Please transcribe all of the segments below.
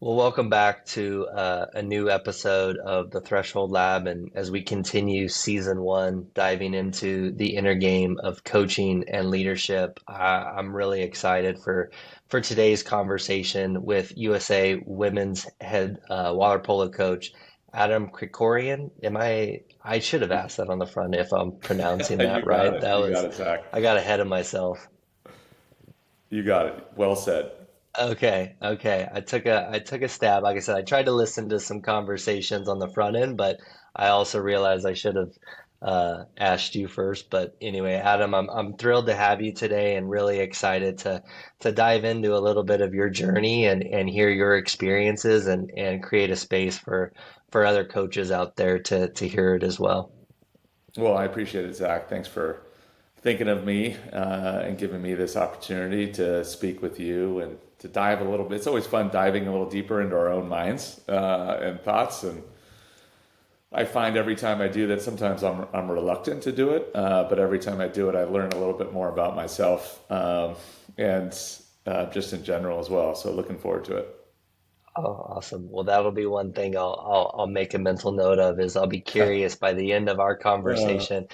Well, welcome back to a new episode of the Threshold Lab. And as we continue season one, diving into the inner game of coaching and leadership, I'm really excited for today's conversation with USA Women's head water polo coach, Adam Krikorian. I should have asked that on the front if I'm pronouncing that You got right. it. You got it, Zach. I got ahead of myself. You got it. Well said. Okay. I took a stab. Like I said, I tried to listen to some conversations on the front end, but I also realized I should have asked you first. But anyway, Adam, I'm thrilled to have you today and really excited to dive into a little bit of your journey and hear your experiences and create a space for other coaches out there to hear it as well. Well, I appreciate it, Zach. Thanks for thinking of me and giving me this opportunity to speak with you and to dive a little bit. It's always fun diving a little deeper into our own minds and thoughts. And I find every time I do that, sometimes I'm reluctant to do it, but every time I do it, I learn a little bit more about myself and just in general as well. So looking forward to it. Oh, awesome. Well, that'll be one thing I'll make a mental note of is I'll be curious by the end of our Uh, conversation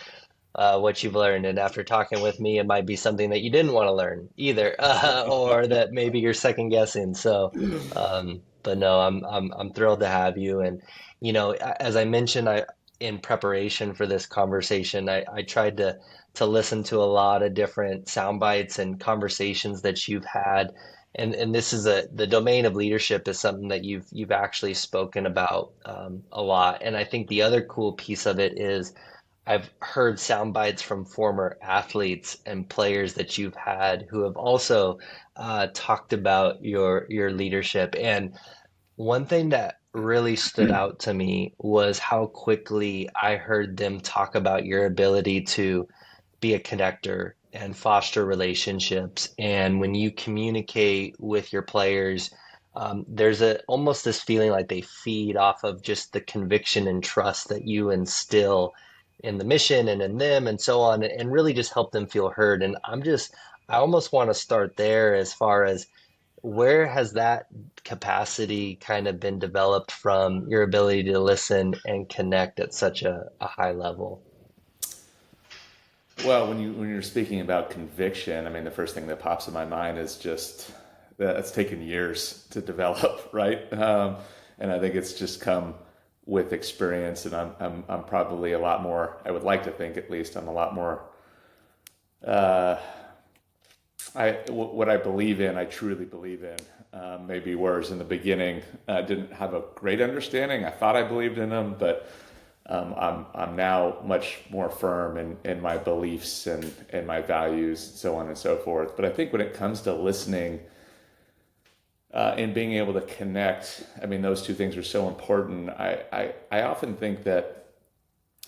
what you've learned. And after talking with me, it might be something that you didn't want to learn either, or that maybe you're second guessing. But no, I'm thrilled to have you. And as I mentioned, I in preparation for this conversation, I tried to listen to a lot of different sound bites and conversations that you've had. And this is the domain of leadership is something that you've actually spoken about a lot. And I think the other cool piece of it is I've heard sound bites from former athletes and players that you've had who have also talked about your leadership. And one thing that really stood out to me was how quickly I heard them talk about your ability to be a connector and foster relationships. And when you communicate with your players, there's a almost this feeling like they feed off of just the conviction and trust that you instill in the mission and in them and so on, and really just help them feel heard. And I almost want to start there as far as where has that capacity kind of been developed from your ability to listen and connect at such a high level? Well, when you're speaking about conviction, I mean, the first thing that pops in my mind is just that it's taken years to develop, right? And I think it's just come with experience, and I'm probably a lot more. I would like to think, at least, I'm a lot more. Uh, what I believe in, I truly believe in. Maybe whereas in the beginning, I didn't have a great understanding. I thought I believed in them, but I'm now much more firm in my beliefs and my values, so on and so forth. But I think when it comes to listening and being able to connect, I mean, those two things are so important. I often think that,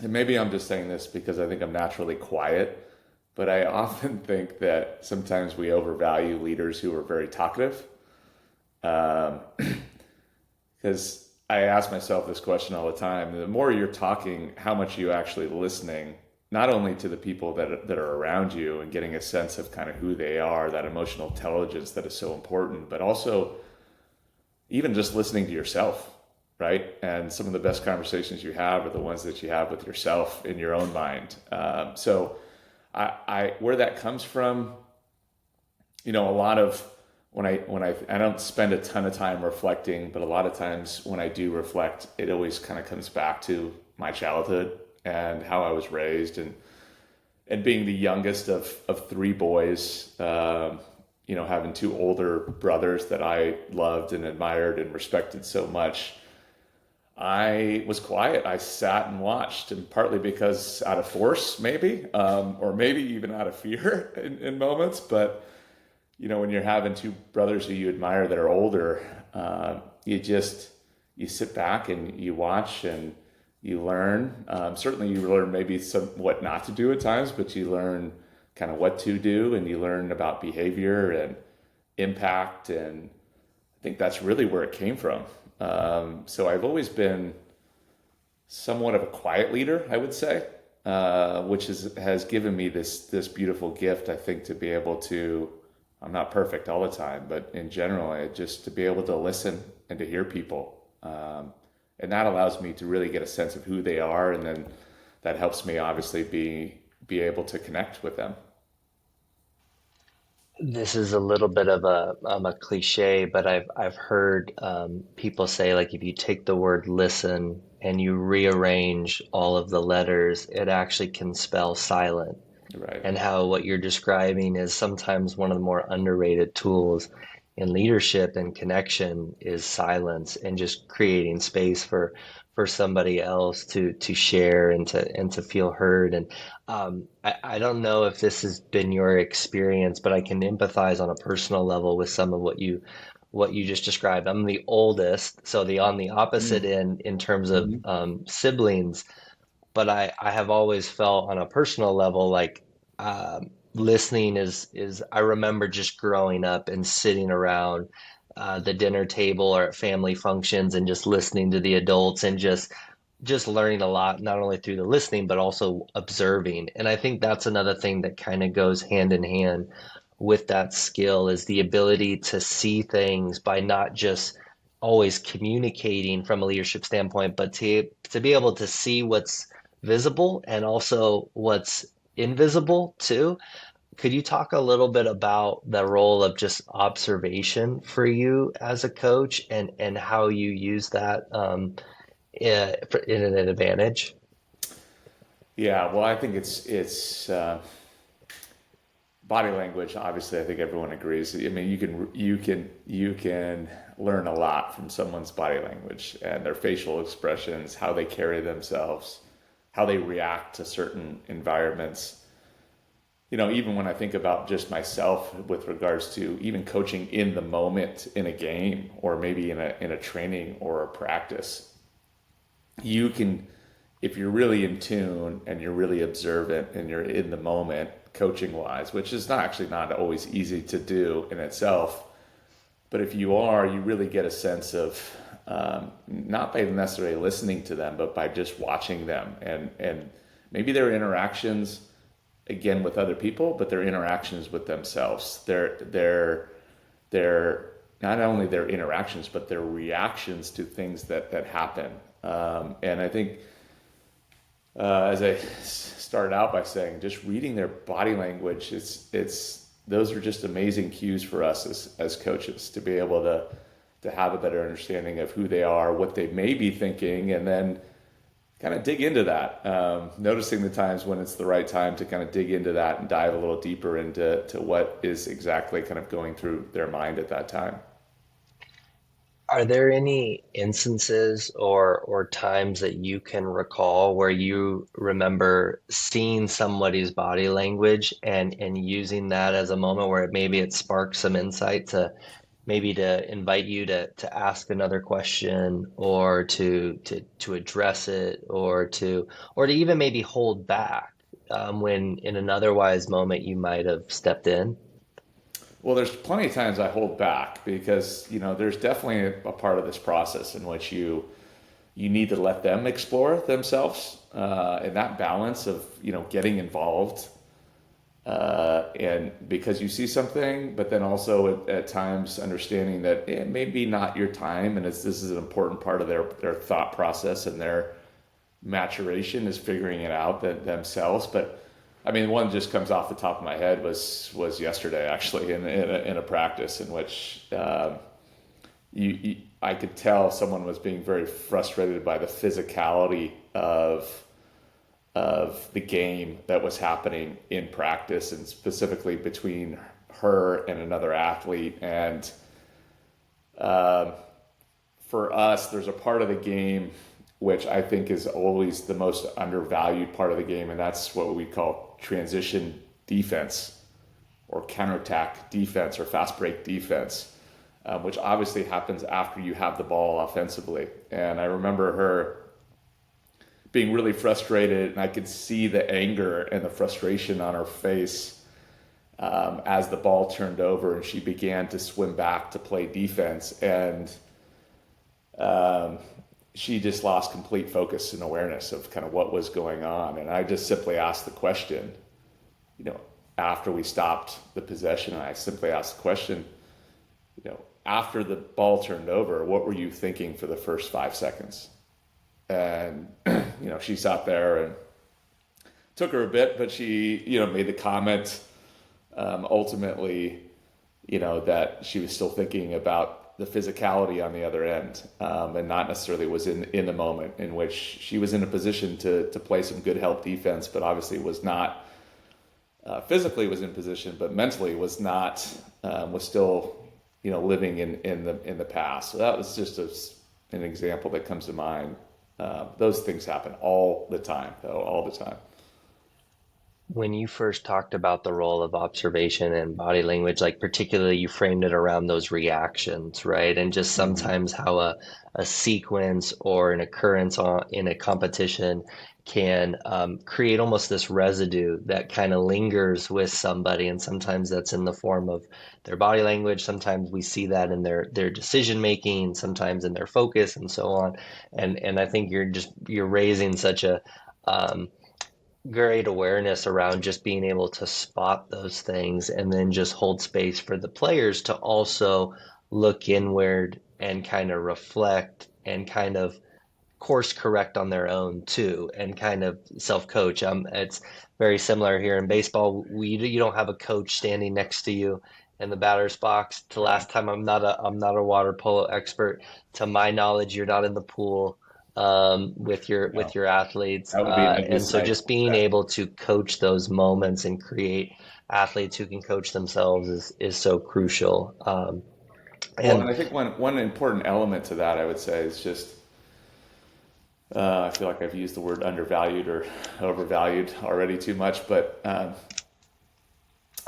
and maybe I'm just saying this because I think I'm naturally quiet, but I often think that sometimes we overvalue leaders who are very talkative. Um, because I ask myself this question all the time. The more you're talking, how much are you actually listening, not only to the people that are around you and getting a sense of kind of who they are, that emotional intelligence that is so important, but also even just listening to yourself, right? And some of the best conversations you have are the ones that you have with yourself in your own mind. So where that comes from, a lot of I don't spend a ton of time reflecting, but a lot of times when I do reflect, it always kind of comes back to my childhood and how I was raised, and being the youngest of three boys, having two older brothers that I loved and admired and respected so much. I was quiet. I sat and watched, and partly because out of force, maybe, or maybe even out of fear in moments, but when you're having two brothers who you admire that are older, you sit back and you watch and you learn. Certainly, you learn maybe some what not to do at times, but you learn kind of what to do, and you learn about behavior and impact. And I think that's really where it came from. So I've always been somewhat of a quiet leader, I would say, which has given me this beautiful gift, I think, to be able to. I'm not perfect all the time, but in general, just to be able to listen and to hear people. And that allows me to really get a sense of who they are, and then that helps me obviously be able to connect with them. This is a little bit of a cliche, but I've heard people say like if you take the word listen and you rearrange all of the letters, it actually can spell silent. Right. And how what you're describing is sometimes one of the more underrated tools in leadership and connection is silence and just creating space for somebody else to share and to feel heard. And I don't know if this has been your experience, but I can empathize on a personal level with some of what you just described. I'm the oldest, so the on the opposite end in terms of Mm-hmm. siblings, but I have always felt on a personal level like listening is I remember just growing up and sitting around the dinner table or at family functions and just listening to the adults and just learning a lot, not only through the listening but also observing. And I think that's another thing that kind of goes hand in hand with that skill is the ability to see things by not just always communicating from a leadership standpoint, but to be able to see what's visible and also what's invisible too. Could you talk a little bit about the role of just observation for you as a coach and how you use that in an advantage? Yeah, well, I think it's body language. Obviously, I think everyone agrees. I mean, you can learn a lot from someone's body language and their facial expressions, how they carry themselves, how they react to certain environments. Even when I think about just myself with regards to even coaching in the moment in a game or maybe in a training or a practice, you can, if you're really in tune and you're really observant and you're in the moment coaching wise, which is not always easy to do in itself, but if you are, you really get a sense of not by necessarily listening to them, but by just watching them and maybe their interactions again with other people, but their interactions with themselves. Their not only their interactions, but their reactions to things that happen. And I think as I started out by saying, just reading their body language, it's those are just amazing cues for us as coaches to be able to have a better understanding of who they are, what they may be thinking, and then kind of dig into that. Noticing the times when it's the right time to kind of dig into that and dive a little deeper into what is exactly kind of going through their mind at that time. Are there any instances or times that you can recall where you remember seeing somebody's body language and using that as a moment where maybe it sparked some insight to maybe to invite you to ask another question or to address it or to even maybe hold back when in an otherwise moment you might have stepped in? Well, there's plenty of times I hold back because there's definitely a part of this process in which you need to let them explore themselves, and that balance of getting involved, and because you see something, but then also at times understanding that it may be not your time, and this is an important part of their thought process and their maturation is figuring it out themselves. But I mean, one just comes off the top of my head was yesterday actually in a practice in which I could tell someone was being very frustrated by the physicality of the game that was happening in practice, and specifically between her and another athlete. And for us, there's a part of the game which I think is always the most undervalued part of the game, and that's what we call transition defense or counterattack defense or fast break defense, which obviously happens after you have the ball offensively. And I remember her being really frustrated, and I could see the anger and the frustration on her face as the ball turned over and she began to swim back to play defense. And she just lost complete focus and awareness of kind of what was going on. And I just simply asked the question, after we stopped the possession, I simply asked the question, after the ball turned over, what were you thinking for the first 5 seconds? And, she sat there and took her a bit, but she, made the comment ultimately, that she was still thinking about the physicality on the other end, and not necessarily was in the moment in which she was in a position to play some good help defense, but obviously was not physically was in position, but mentally was not, was still, living in the past. So that was just an example that comes to mind. Those things happen all the time, though, all the time. When you first talked about the role of observation and body language, like particularly you framed it around those reactions, right? And just Mm-hmm. sometimes how a sequence or an occurrence in a competition can create almost this residue that kind of lingers with somebody. And sometimes that's in the form of their body language. Sometimes we see that in their decision making, sometimes in their focus and so on. And I think you're raising such a um, great awareness around just being able to spot those things and then just hold space for the players to also look inward and kind of reflect and kind of course correct on their own too and kind of self-coach. It's very similar here in baseball. You don't have a coach standing next to you in the batter's box. The Right. last time I'm not a water polo expert. To my knowledge, you're not in the pool with your No, athletes, that would be an and so understatement. just being able to coach those moments and create athletes who can coach themselves is so crucial. Well, And and I think one important element to that, I would say, is just I feel like I've used the word undervalued or overvalued already too much, but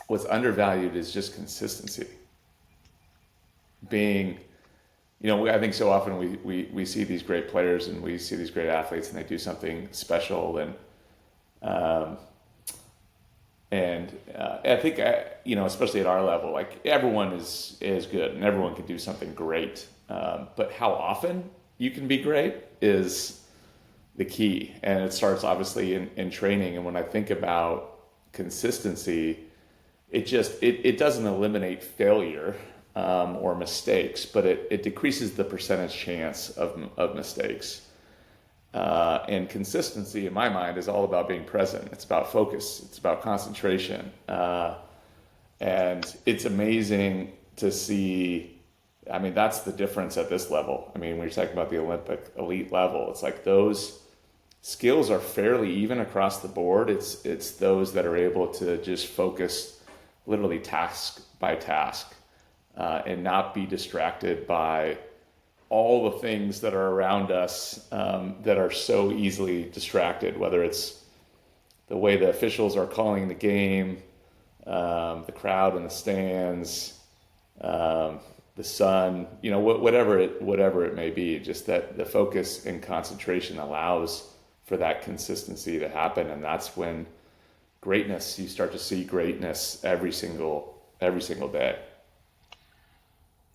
what's undervalued is just consistency. Being, I think so often we see these great players and we see these great athletes and they do something special um, and I think especially at our level, like everyone is good and everyone can do something great, but how often you can be great is the key, and it starts obviously in training. And when I think about consistency, it doesn't eliminate failure or mistakes, but it decreases the percentage chance of mistakes. And consistency, in my mind, is all about being present. It's about focus. It's about concentration. And it's amazing to see. I mean, that's the difference at this level. I mean, when you're talking about the Olympic elite level, it's like those skills are fairly even across the board. It's those that are able to just focus literally task by task and not be distracted by all the things that are around us that are so easily distracted, whether it's the way the officials are calling the game, the crowd in the stands, the sun, whatever it may be, just that the focus and concentration allows for that consistency to happen. And that's when you start to see greatness every single day.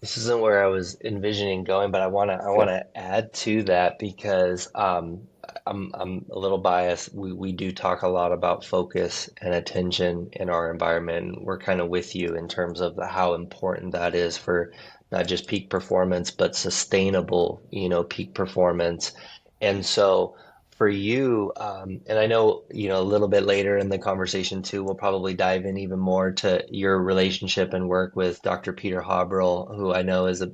this isn't where I was envisioning going, but I wanna add to that because I'm a little biased. We do talk a lot about focus and attention in our environment. We're kind of with you in terms of how important that is for not just peak performance, but sustainable, peak performance. And so for you, and I know, a little bit later in the conversation too, we'll probably dive in even more to your relationship and work with Dr. Peter Haberl, who I know is a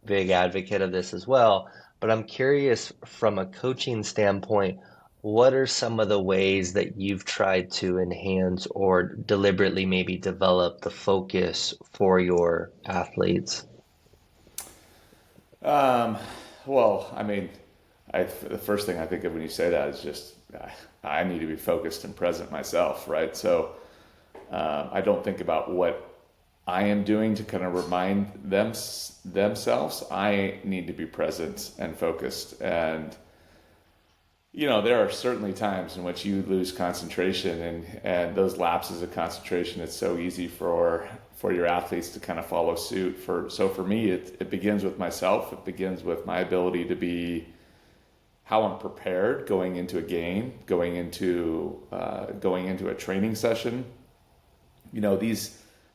big advocate of this as well. But I'm curious from a coaching standpoint, what are some of the ways that you've tried to enhance or deliberately maybe develop the focus for your athletes? Um, well, I mean, the first thing I think of when you say that is just I need to be focused and present myself, right? So I don't think about what I am doing to kind of remind themselves. I need to be present and focused. And there are certainly times in which you lose concentration, and those lapses of concentration. It's so easy for your athletes to kind of follow suit. For me, it begins with myself. It begins with my ability to be how I'm prepared going into a game, going into a training session.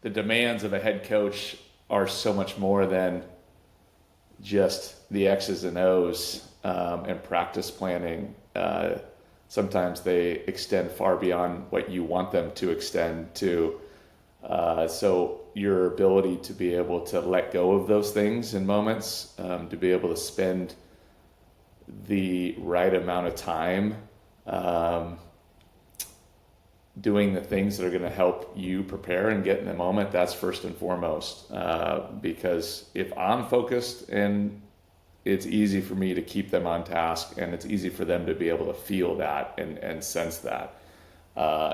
The demands of a head coach are so much more than just the X's and O's and practice planning. Sometimes they extend far beyond what you want them to extend to. So your ability to be able to let go of those things in moments, to be able to spend the right amount of time um, doing the things that are going to help you prepare and get in the moment, that's first and foremost. Because if I'm focused, and it's easy for me to keep them on task, and it's easy for them to be able to feel that and sense that.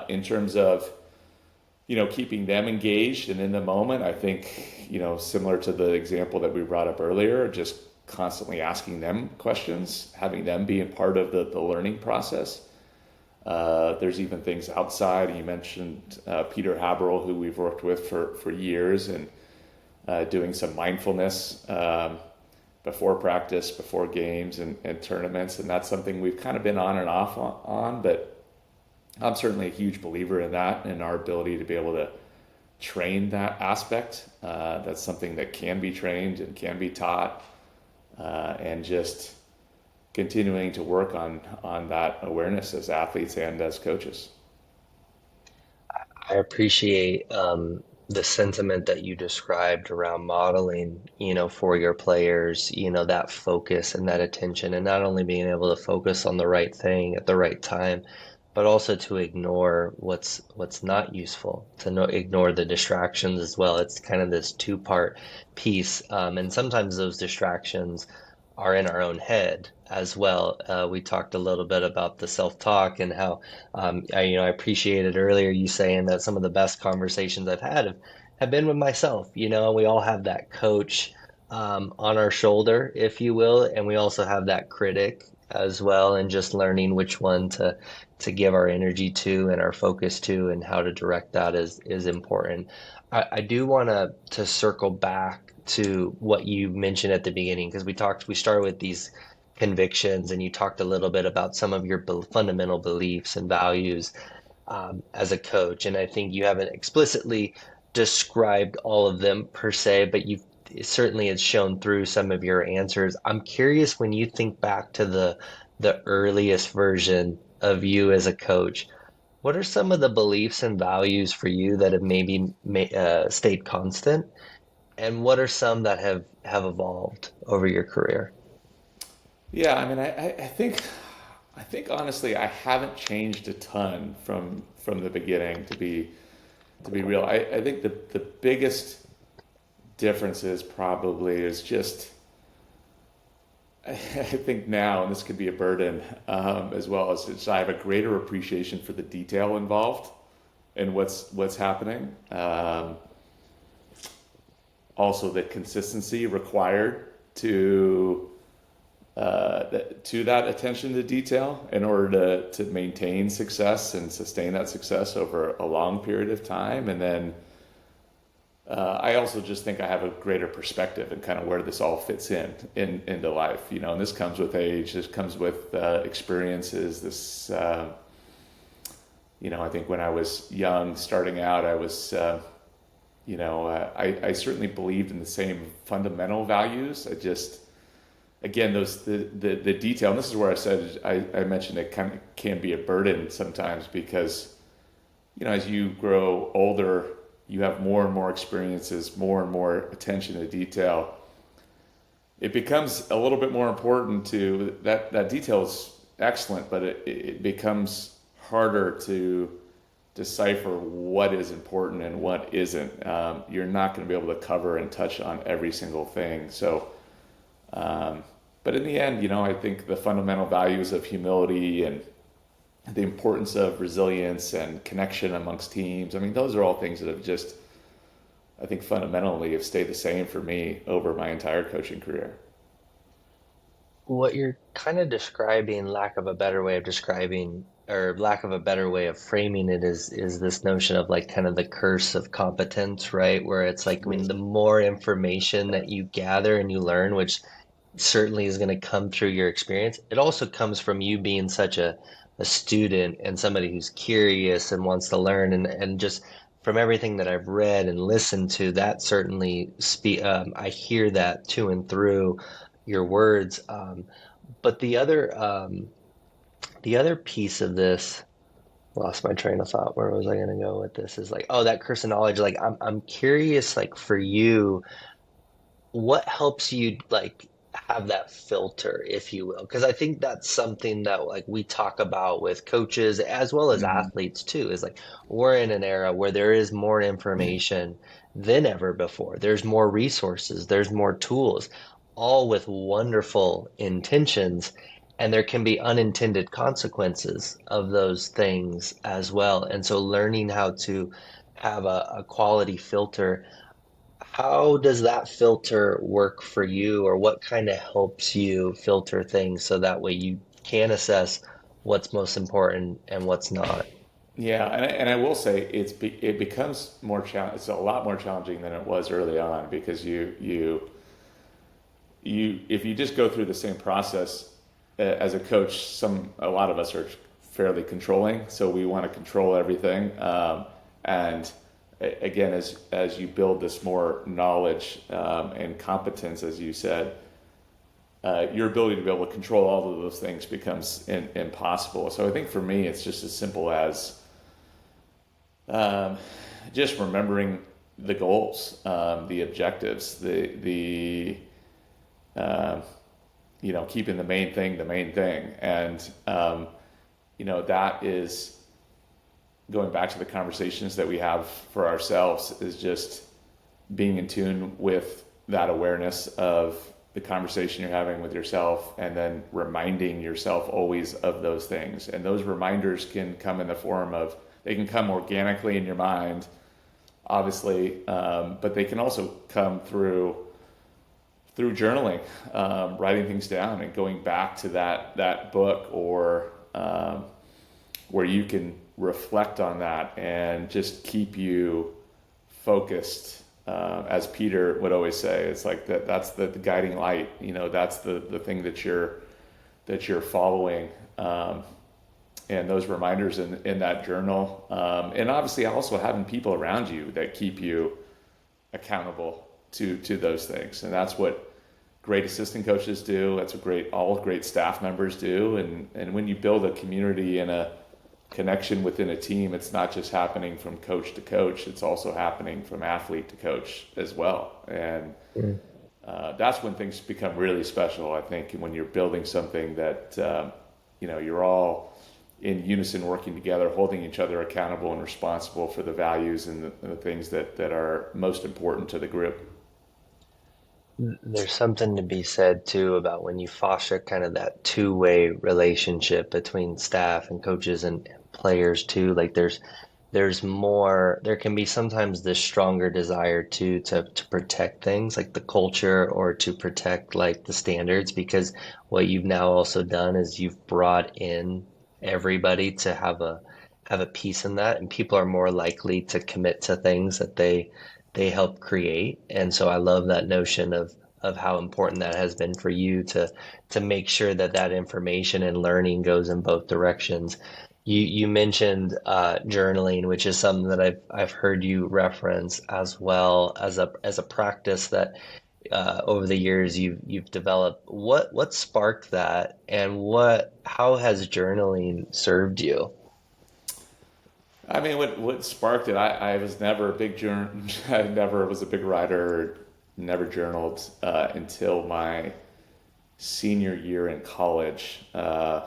In terms of, keeping them engaged and in the moment, I think, similar to the example that we brought up earlier, just constantly asking them questions, having them be a part of the learning process. There's even things outside. You mentioned Peter Haberl, who we've worked with for years, and doing some mindfulness before practice, before games and tournaments. And that's something we've kind of been on and off on, but I'm certainly a huge believer in that and our ability to be able to train that aspect. That's something that can be trained and can be taught, and just continuing to work on that awareness as athletes and as coaches. I appreciate the sentiment that you described around modeling, for your players, that focus and that attention, and not only being able to focus on the right thing at the right time, but also to ignore what's not useful, to ignore the distractions as well. It's kind of this two-part piece, and sometimes those distractions are in our own head as well. We talked a little bit about the self-talk and how I appreciated earlier you saying that some of the best conversations I've had have been with myself. We all have that coach on our shoulder, if you will, and we also have that critic as well, and just learning which one to give our energy to and our focus to, and how to direct that is important. I do want to circle back to what you mentioned at the beginning, because we started with these convictions, and you talked a little bit about some of your fundamental beliefs and values as a coach. And I think you haven't explicitly described all of them per se, but you've certainly it's shown through some of your answers. I'm curious, when you think back to the earliest version of you as a coach, what are some of the beliefs and values for you that have maybe stayed constant, and what are some that have evolved over your career? Yeah, I mean, I think honestly, I haven't changed a ton from the beginning to be real. I think the biggest differences probably is just I think now, and this could be a burden as well, as I have a greater appreciation for the detail involved and what's happening. Also, the consistency required to that attention to detail in order to maintain success and sustain that success over a long period of time. And then I also just think I have a greater perspective and kind of where this all fits into life, and this comes with age, this comes with experiences. I think when I was young, starting out, I was, I certainly believed in the same fundamental values. I just, again, the detail, and this is where I said, I mentioned it kind of can be a burden sometimes because, as you grow older, you have more and more experiences, more and more attention to detail. It becomes a little bit more important to that detail is excellent, but it becomes harder to decipher what is important and what isn't. You're not going to be able to cover and touch on every single thing. So, but in the end, I think the fundamental values of humility and the importance of resilience and connection amongst teams. I mean, those are all things that have just, I think, fundamentally have stayed the same for me over my entire coaching career. What you're kind of describing, lack of a better way of describing, or lack of a better way of framing it, is this notion of like kind of the curse of competence, right? Where it's like, I mean, the more information that you gather and you learn, which certainly is going to come through your experience, it also comes from you being such a student and somebody who's curious and wants to learn, and just from everything that I've read and listened to, that certainly I hear that to and through your words. But the other piece of this, lost my train of thought. Where was I going to go with this? Is like, oh, that curse of knowledge. Like, I'm curious, like for you, what helps you like have that filter, if you will? Because I think that's something that like we talk about with coaches as well as Mhm. athletes too, is like we're in an era where there is more information than ever before. There's more resources, there's more tools, all with wonderful intentions. And there can be unintended consequences of those things as well. And so learning how to have a quality filter, how does that filter work for you, or what kind of helps you filter things so that way you can assess what's most important and what's not? Yeah, and I will say it becomes more it's a lot more challenging than it was early on because you if you just go through the same process as a coach, a lot of us are fairly controlling, so we want to control everything. And again, as you build this more knowledge and competence, as you said, your ability to be able to control all of those things becomes impossible. So I think for me, it's just as simple as um, just remembering the goals, the objectives, the uh, keeping the main thing, and that is going back to the conversations that we have for ourselves, is just being in tune with that awareness of the conversation you're having with yourself, and then reminding yourself always of those things. And those reminders can come in the form of, they can come organically in your mind, obviously, but they can also come through journaling, writing things down and going back to that book, or where you can reflect on that and just keep you focused. As Peter would always say, it's like that's the guiding light. That's the thing that you're following. And those reminders in that journal. And obviously also having people around you that keep you accountable to those things. And that's what great assistant coaches do. That's what all great staff members do. And when you build a community and a connection within a team, it's not just happening from coach to coach, it's also happening from athlete to coach as well. And Mm. that's when things become really special, I think, when you're building something that you're all in unison, working together, holding each other accountable and responsible for the values and the things that are most important to the group. There's something to be said too about when you foster kind of that two-way relationship between staff and coaches and players too. Like there's more, there can be sometimes this stronger desire to protect things like the culture, or to protect like the standards, because what you've now also done is you've brought in everybody to have a piece in that, and people are more likely to commit to things that they help create. And so I love that notion of how important that has been for you to make sure that that information and learning goes in both directions. You mentioned journaling, which is something that I've heard you reference as well as a practice that over the years you've developed. What sparked that, and what how has journaling served you? I mean, what sparked it? I was never a big I never was a big writer. Never journaled until my senior year in college. I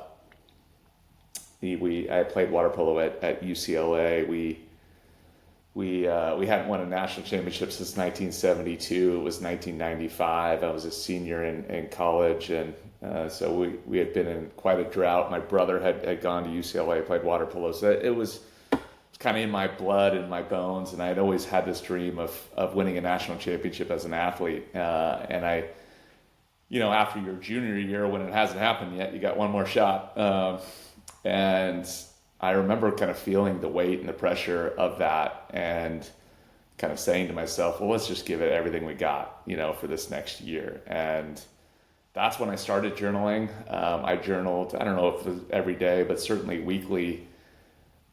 played water polo at UCLA. We hadn't won a national championship since 1972. It was 1995. I was a senior in college, and so we had been in quite a drought. My brother had gone to UCLA, played water polo, so it was kind of in my blood and my bones. And I'd always had this dream of winning a national championship as an athlete. And after your junior year, when it hasn't happened yet, you got one more shot. And I remember kind of feeling the weight and the pressure of that, and kind of saying to myself, well, let's just give it everything we got, for this next year. And that's when I started journaling. I journaled, I don't know if it was every day, but certainly weekly,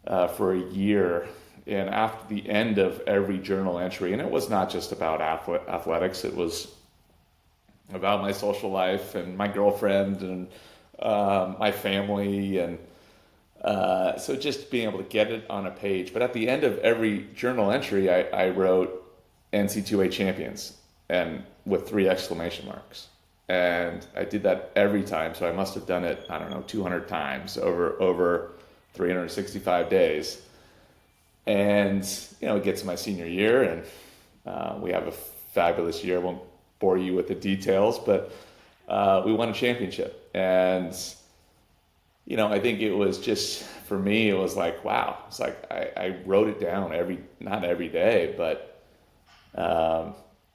for a year. And after the end of every journal entry, and it was not just about athletics, it was about my social life and my girlfriend and my family. And so just being able to get it on a page. But at the end of every journal entry, I wrote NC2A champions and with three exclamation marks. And I did that every time. So I must have done it, I don't know, 200 times over 365 days. And, it gets to my senior year, and we have a fabulous year. I won't bore you with the details, but we won a championship. And, I think it was just, for me, it was like, wow. It's like I wrote it down not every day, but,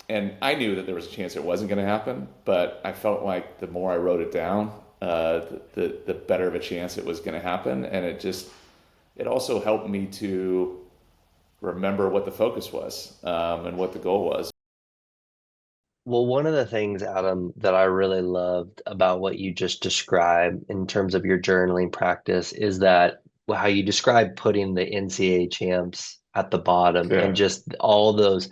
and I knew that there was a chance it wasn't going to happen, but I felt like the more I wrote it down, the better of a chance it was going to happen. And it also helped me to remember what the focus was, and what the goal was. Well, one of the things, Adam, that I really loved about what you just described in terms of your journaling practice is that how you described putting the NCAA champs at the bottom and Yeah. just all the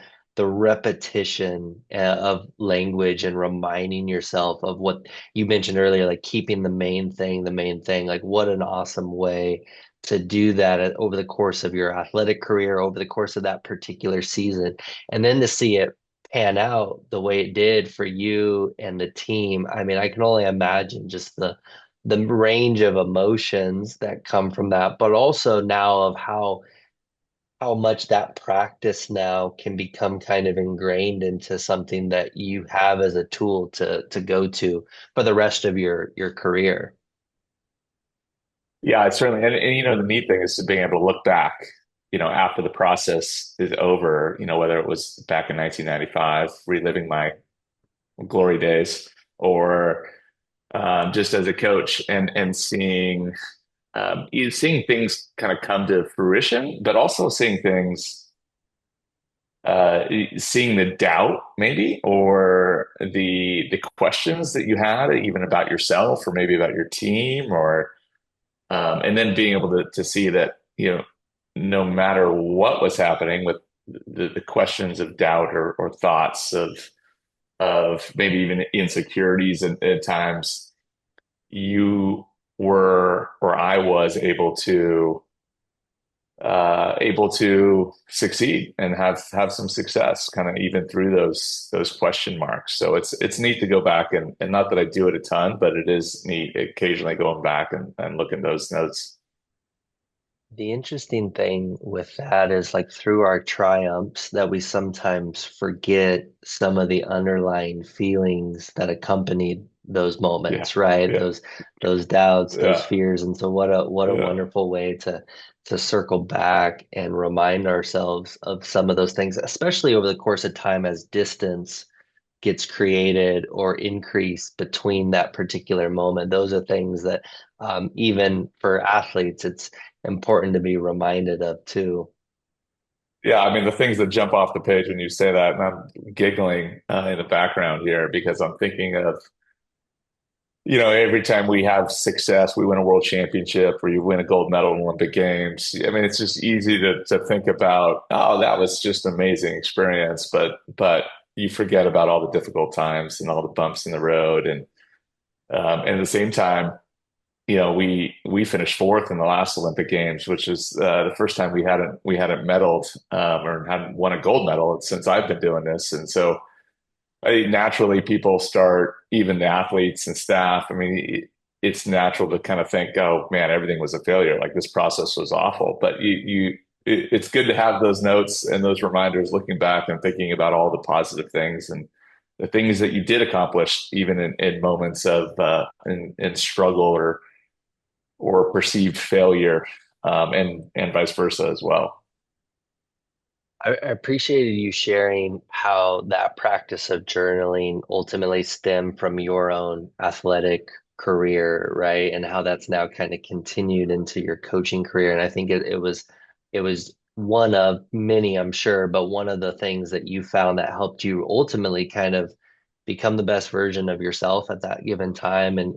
repetition of language and reminding yourself of what you mentioned earlier, like keeping the main thing. Like, what an awesome way to do that over the course of your athletic career, over the course of that particular season. And then to see it pan out the way it did for you and the team. I mean, I can only imagine just the range of emotions that come from that, but also now of how much that practice now can become kind of ingrained into something that you have as a tool to go to for the rest of your career. Yeah, it's certainly, and the neat thing is being able to look back, after the process is over, whether it was back in 1995, reliving my glory days, or just as a coach and seeing things kind of come to fruition, but also seeing things, seeing the doubt maybe, or the questions that you had, even about yourself, or maybe about your team, or and then being able to see that, no matter what was happening with the questions of doubt, or thoughts of maybe even insecurities at times, you were, or I was able to succeed and have some success kind of even through those question marks. So it's neat to go back, and not that I do it a ton, but it is neat occasionally going back and looking at those notes. The interesting thing with that is like through our triumphs that we sometimes forget some of the underlying feelings that accompanied those Yeah, moments, right? yeah, Those doubts, those yeah, fears. And so what a yeah. wonderful way to circle back and remind ourselves of some of those things, especially over the course of time as distance gets created or increased between that particular moment. Those are things that even for athletes, it's important to be reminded of too. Yeah, I mean, the things that jump off the page when you say that, and I'm giggling in the background here because I'm thinking of, every time we have success, we win a world championship or you win a gold medal in Olympic Games. I mean, it's just easy to think about, oh, that was just an amazing experience, but you forget about all the difficult times and all the bumps in the road, and at the same time, we finished fourth in the last Olympic Games, which is the first time we hadn't medaled, or hadn't won a gold medal since I've been doing this, and so I think naturally people start, even the athletes and staff. I mean, it's natural to kind of think, oh man, everything was a failure. Like this process was awful. But it's good to have those notes and those reminders, looking back and thinking about all the positive things and the things that you did accomplish, even in moments of in struggle or perceived failure, and vice versa as well. I appreciated you sharing how that practice of journaling ultimately stemmed from your own athletic career, right? And how that's now kind of continued into your coaching career. And I think it was one of many, I'm sure, but one of the things that you found that helped you ultimately kind of become the best version of yourself at that given time and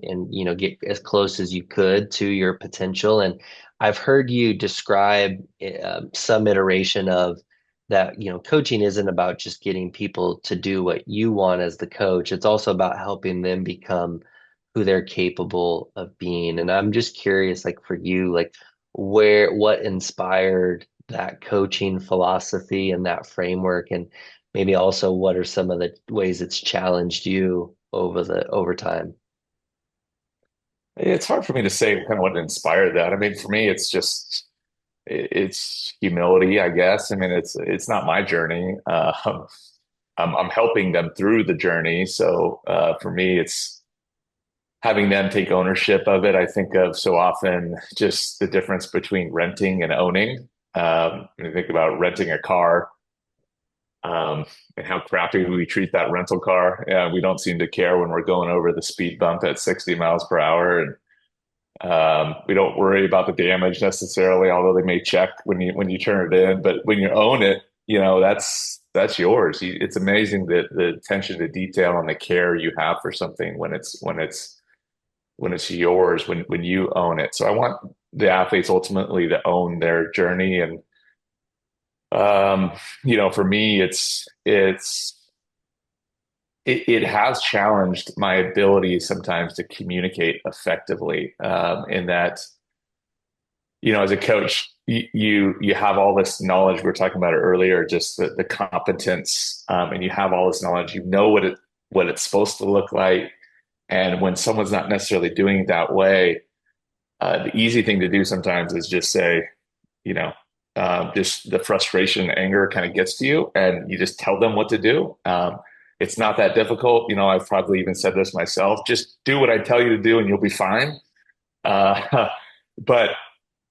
get as close as you could to your potential. And I've heard you describe some iteration of that, coaching isn't about just getting people to do what you want as the coach. It's also about helping them become who they're capable of being. And I'm just curious, like for you, like what inspired that coaching philosophy and that framework, and maybe also what are some of the ways it's challenged you over time? It's hard for me to say kind of what inspired that. I mean, for me, it's just it's humility, I guess. I mean, it's not my journey. I'm helping them through the journey. So for me, it's having them take ownership of it. I think of so often just the difference between renting and owning. When you think about renting a car, and how crappy we treat that rental car. Yeah, we don't seem to care when we're going over the speed bump at 60 miles per hour, and we don't worry about the damage necessarily, although they may check when you turn it in. But when you own it, that's yours. It's amazing the attention to detail and the care you have for something when it's yours, when you own it. So I want the athletes ultimately to own their journey. And for me, it has challenged my ability sometimes to communicate effectively. In that, as a coach, you have all this knowledge. We were talking about it earlier, just the competence, and you have all this knowledge. You know what it's supposed to look like, and when someone's not necessarily doing it that way, the easy thing to do sometimes is just say, you know, just the frustration and anger kind of gets to you, and you just tell them what to do. It's not that difficult. I've probably even said this myself. Just do what I tell you to do, and you'll be fine. But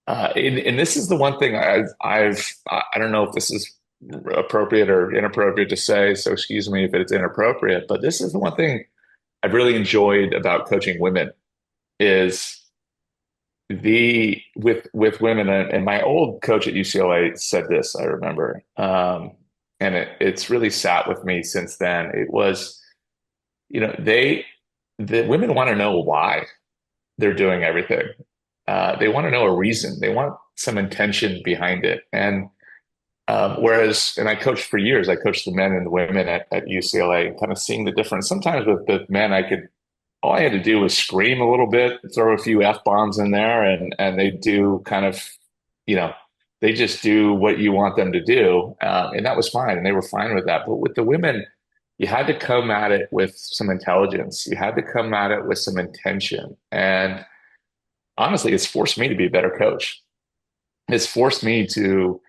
and this is the one thing I don't know if this is appropriate or inappropriate to say. So excuse me if it's inappropriate. But this is the one thing I've really enjoyed about coaching women is the with women. And my old coach at UCLA said this, I remember, and it's really sat with me since then. It was, the women want to know why they're doing everything. They want to know a reason. They want some intention behind it. And and I coached for years. I coached the men and the women at UCLA, and kind of seeing the difference. Sometimes with the men, all I had to do was scream a little bit, throw a few F bombs in there, and they do kind of, they just do what you want them to do, and that was fine, and they were fine with that. But with the women, you had to come at it with some intelligence. You had to come at it with some intention, and honestly, it's forced me to be a better coach. It's forced me to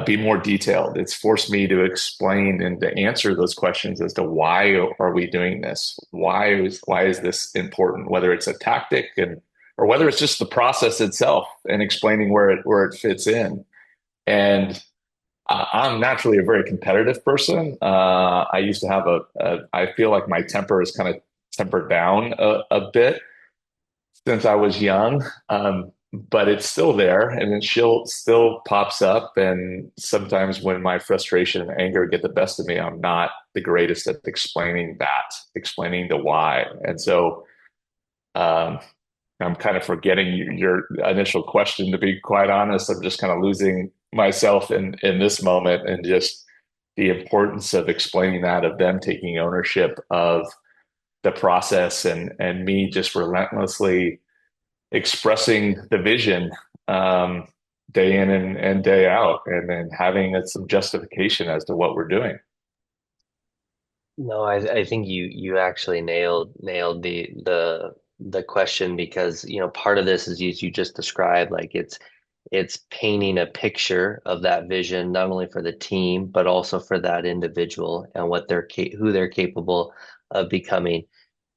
be more detailed. It's forced me to explain and to answer those questions as to why are we doing this? Why is this important? Whether it's a tactic or whether it's just the process itself and explaining where it fits in. And I'm naturally a very competitive person. I used to have I feel like my temper is kind of tempered down a bit since I was young. But it's still there, and then she'll still pops up. And sometimes when my frustration and anger get the best of me, I'm not the greatest at explaining the why. And so I'm kind of forgetting your initial question, to be quite honest. I'm just kind of losing myself in this moment, and just the importance of explaining that, of them taking ownership of the process, and me just relentlessly expressing the vision, day in and day out, and then having some justification as to what we're doing. No, I think you actually nailed the question, because part of this is you just described, like it's painting a picture of that vision, not only for the team but also for that individual and who they're capable of becoming,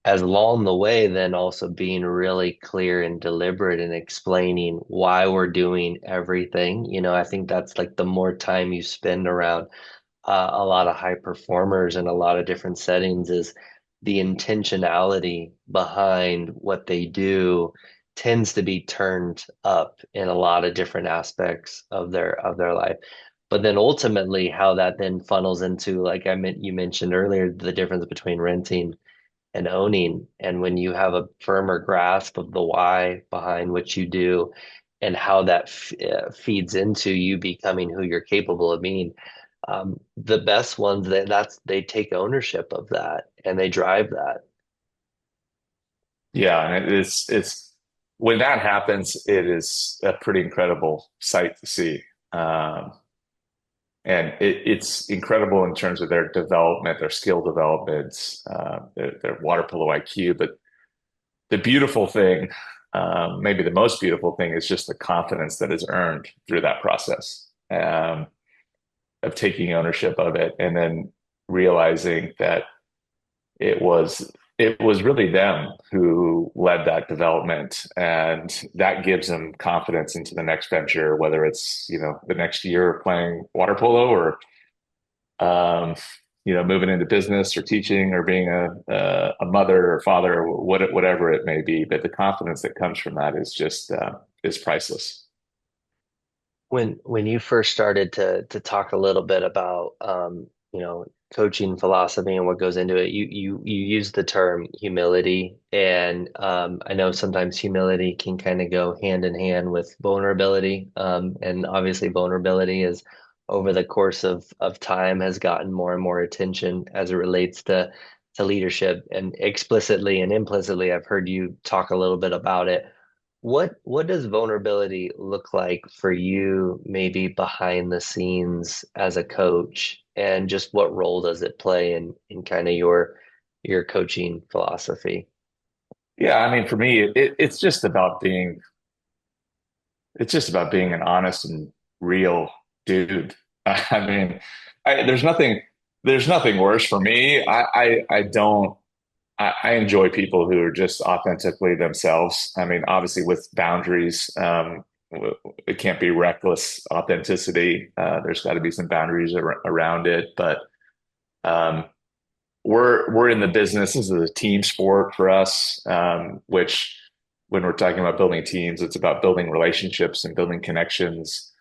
as along the way then also being really clear and deliberate in explaining why we're doing everything. I think that's like the more time you spend around a lot of high performers in a lot of different settings, is the intentionality behind what they do tends to be turned up in a lot of different aspects of their life. But then ultimately, how that then funnels into, like you mentioned earlier, the difference between renting and owning. And when you have a firmer grasp of the why behind what you do and how that feeds into you becoming who you're capable of being, the best ones they take ownership of that and they drive that. Yeah, and it's when that happens, it is a pretty incredible sight to see. Um, and it's incredible in terms of their development, their skill development, their water polo IQ. But the beautiful thing, maybe the most beautiful thing, is just the confidence that is earned through that process, of taking ownership of it, and then realizing that it was it was really them who led that development, and that gives them confidence into the next venture, whether it's the next year of playing water polo, or um, moving into business or teaching or being a mother or father, or whatever it may be. But the confidence that comes from that is just is priceless. When you first started to talk a little bit about coaching philosophy and what goes into it, you use the term humility, and I know sometimes humility can kind of go hand in hand with vulnerability, and obviously vulnerability is over the course of time has gotten more and more attention as it relates to leadership, and explicitly and implicitly, I've heard you talk a little bit about it. What does vulnerability look like for you, maybe behind the scenes as a coach, and just what role does it play in kind of your coaching philosophy? Yeah, I mean, for me, it's just about being an honest and real dude. I mean, there's nothing worse for me. I don't. I enjoy people who are just authentically themselves. I mean, obviously with boundaries. It can't be reckless authenticity. There's got to be some boundaries around it. But um, we're in the business. This is a team sport for us, which when we're talking about building teams, it's about building relationships and building connections.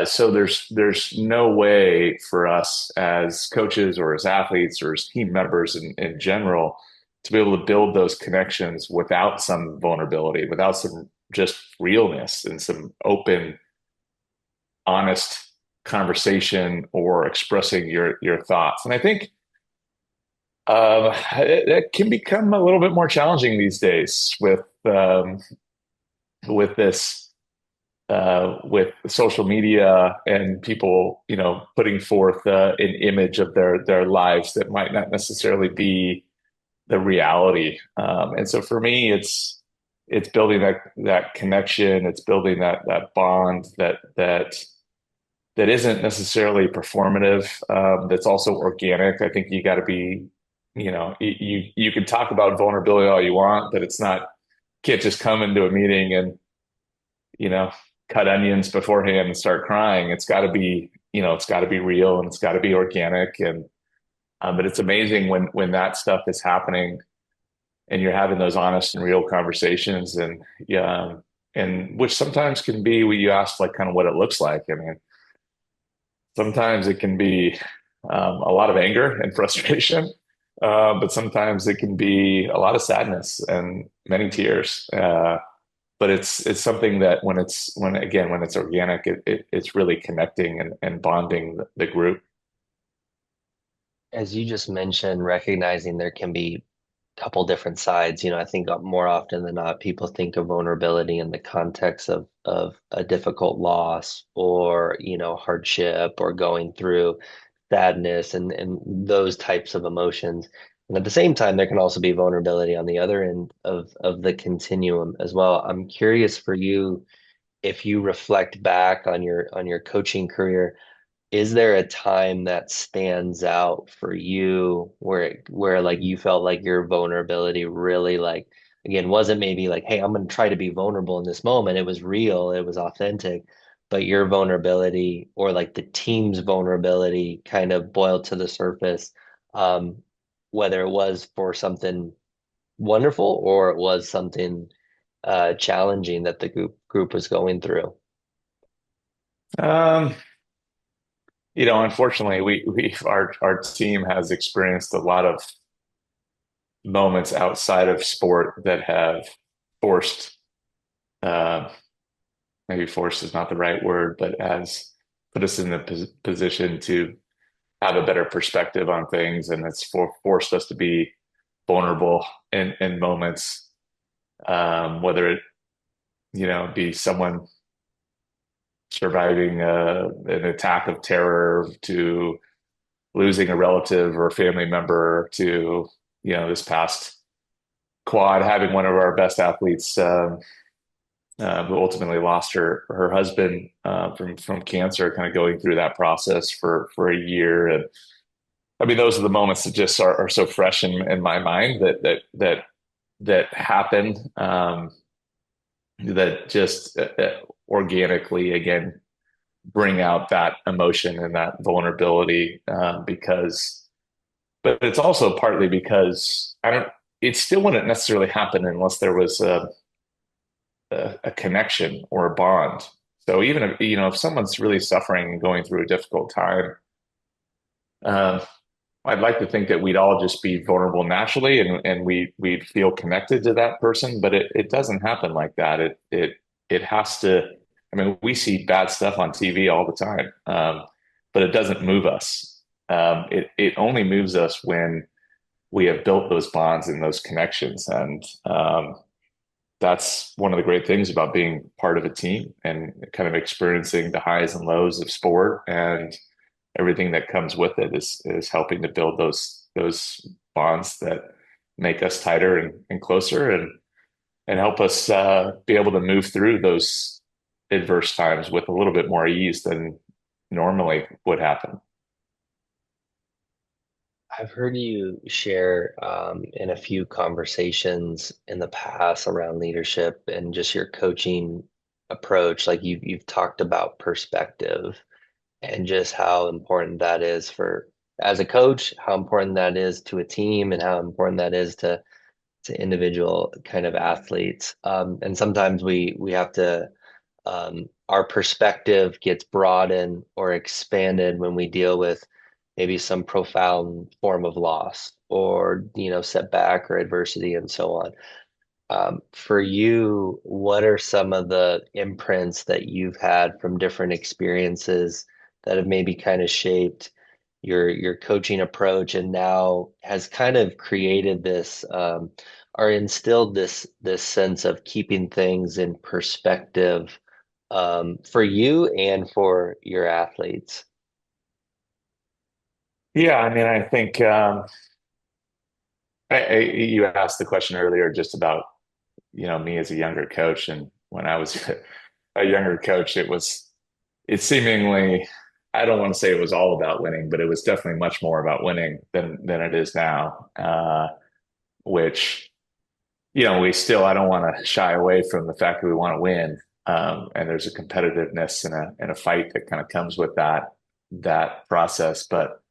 So there's no way for us as coaches or as athletes or as team members in general to be able to build those connections without some vulnerability, without some just realness and some open, honest conversation or expressing your thoughts. And I think it can become a little bit more challenging these days with this with social media and people, putting forth an image of their lives that might not necessarily be the reality. And so for me, it's building that connection. It's building that bond that isn't necessarily performative. That's also organic. I think you got to be, you can talk about vulnerability all you want, but it's not can't just come into a meeting and you know cut onions beforehand and start crying. It's got to be real, and it's got to be organic. And but it's amazing when that stuff is happening and you're having those honest and real conversations. And yeah, and which sometimes can be what you asked, like kind of what it looks like. I mean, sometimes it can be a lot of anger and frustration, but sometimes it can be a lot of sadness and many tears. But it's something that when it's organic, it's really connecting and bonding the group. As you just mentioned, recognizing there can be couple different sides. I think more often than not, people think of vulnerability in the context of a difficult loss or, hardship or going through sadness and those types of emotions. And at the same time, there can also be vulnerability on the other end of the continuum as well. I'm curious for you, if you reflect back on your coaching career, is there a time that stands out for you where like you felt like your vulnerability really, like, again, wasn't maybe like, hey, I'm going to try to be vulnerable in this moment. It was real, it was authentic, but your vulnerability or like the team's vulnerability kind of boiled to the surface, um, whether it was for something wonderful or it was something challenging that the group was going through. Um, unfortunately, our team has experienced a lot of moments outside of sport that have forced, uh, maybe forced is not the right word, but has put us in the position to have a better perspective on things, and it's forced us to be vulnerable in moments, whether it be someone surviving an attack of terror to losing a relative or family member to this past quad having one of our best athletes who ultimately lost her husband from cancer, kind of going through that process for a year. And I mean, those are the moments that just are so fresh in my mind that happen, that just organically again bring out that emotion and that vulnerability, but it's also partly because I don't. It still wouldn't necessarily happen unless there was a connection or a bond. So even if someone's really suffering and going through a difficult time, uh, I'd like to think that we'd all just be vulnerable naturally, and we'd feel connected to that person. But it doesn't happen like that. It has to. I mean, we see bad stuff on TV all the time, but it doesn't move us. It only moves us when we have built those bonds and those connections, and that's one of the great things about being part of a team and kind of experiencing the highs and lows of sport, and everything that comes with it is helping to build those bonds that make us tighter and closer, and help us be able to move through those adverse times with a little bit more ease than normally would happen. I've heard you share in a few conversations in the past around leadership and just your coaching approach. Like you've talked about perspective and just how important that is for as a coach, how important that is to a team, and how important that is to individual kind of athletes. And sometimes we have to our perspective gets broadened or expanded when we deal with maybe some profound form of loss or setback or adversity and so on. For you, what are some of the imprints that you've had from different experiences that have maybe kind of shaped your coaching approach and now has kind of created this or instilled this sense of keeping things in perspective for you and for your athletes? Yeah, I mean, I think you asked the question earlier just about me as a younger coach, and when I was a younger coach, it seemingly, I don't want to say it was all about winning, but it was definitely much more about winning than it is now. Which we still, I don't want to shy away from the fact that we want to win, and there's a competitiveness and a fight that kind of comes with that process, but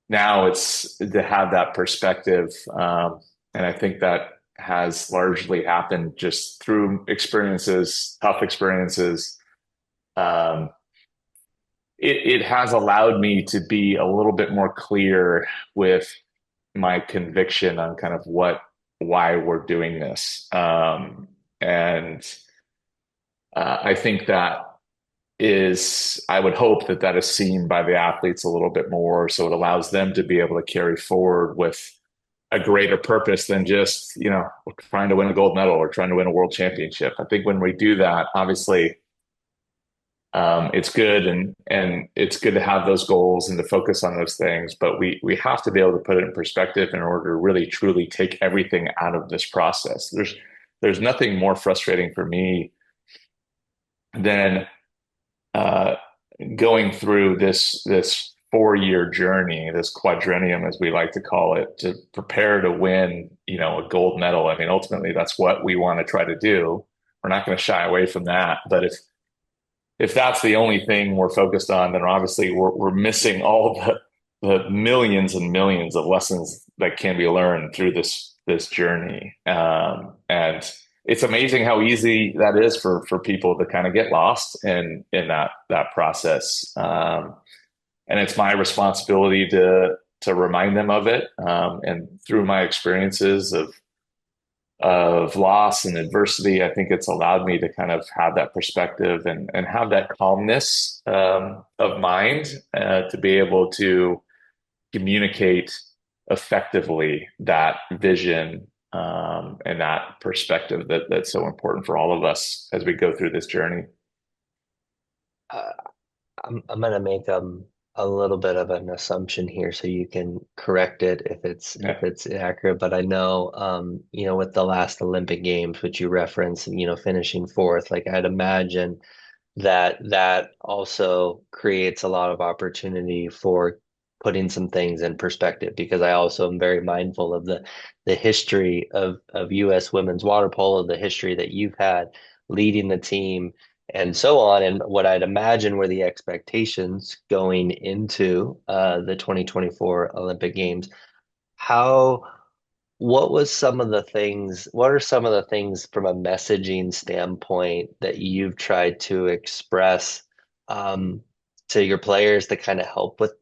now it's to have that perspective. And I think that has largely happened just through experiences, tough experiences. Um, it has allowed me to be a little bit more clear with my conviction on kind of why we're doing this. And I think that I would hope that is seen by the athletes a little bit more. So it allows them to be able to carry forward with a greater purpose than just, trying to win a gold medal or trying to win a world championship. I think when we do that, obviously, it's good and it's good to have those goals and to focus on those things, but we have to be able to put it in perspective in order to really truly take everything out of this process. There's nothing more frustrating for me than uh, going through this 4-year journey, this quadrennium, as we like to call it, to prepare to win, a gold medal. I mean, ultimately, that's what we want to try to do. We're not going to shy away from that. But if that's the only thing we're focused on, then obviously we're missing all the millions and millions of lessons that can be learned through this journey. And it's amazing how easy that is for people to kind of get lost in that process. and it's my responsibility to remind them of it. And through my experiences of loss and adversity, I think it's allowed me to kind of have that perspective and have that calmness of mind to be able to communicate effectively that vision and that perspective that's so important for all of us as we go through this journey. Uh, I'm gonna make a little bit of an assumption here, so you can correct it if Yeah. it's inaccurate. But I know, with the last Olympic Games, which you referenced, finishing fourth, like I'd imagine that also creates a lot of opportunity for putting some things in perspective, because I also am very mindful of the history of US women's water polo, the history that you've had leading the team and so on, and what I'd imagine were the expectations going into the 2024 Olympic Games. How what are some of the things from a messaging standpoint that you've tried to express um, to your players to kind of help with,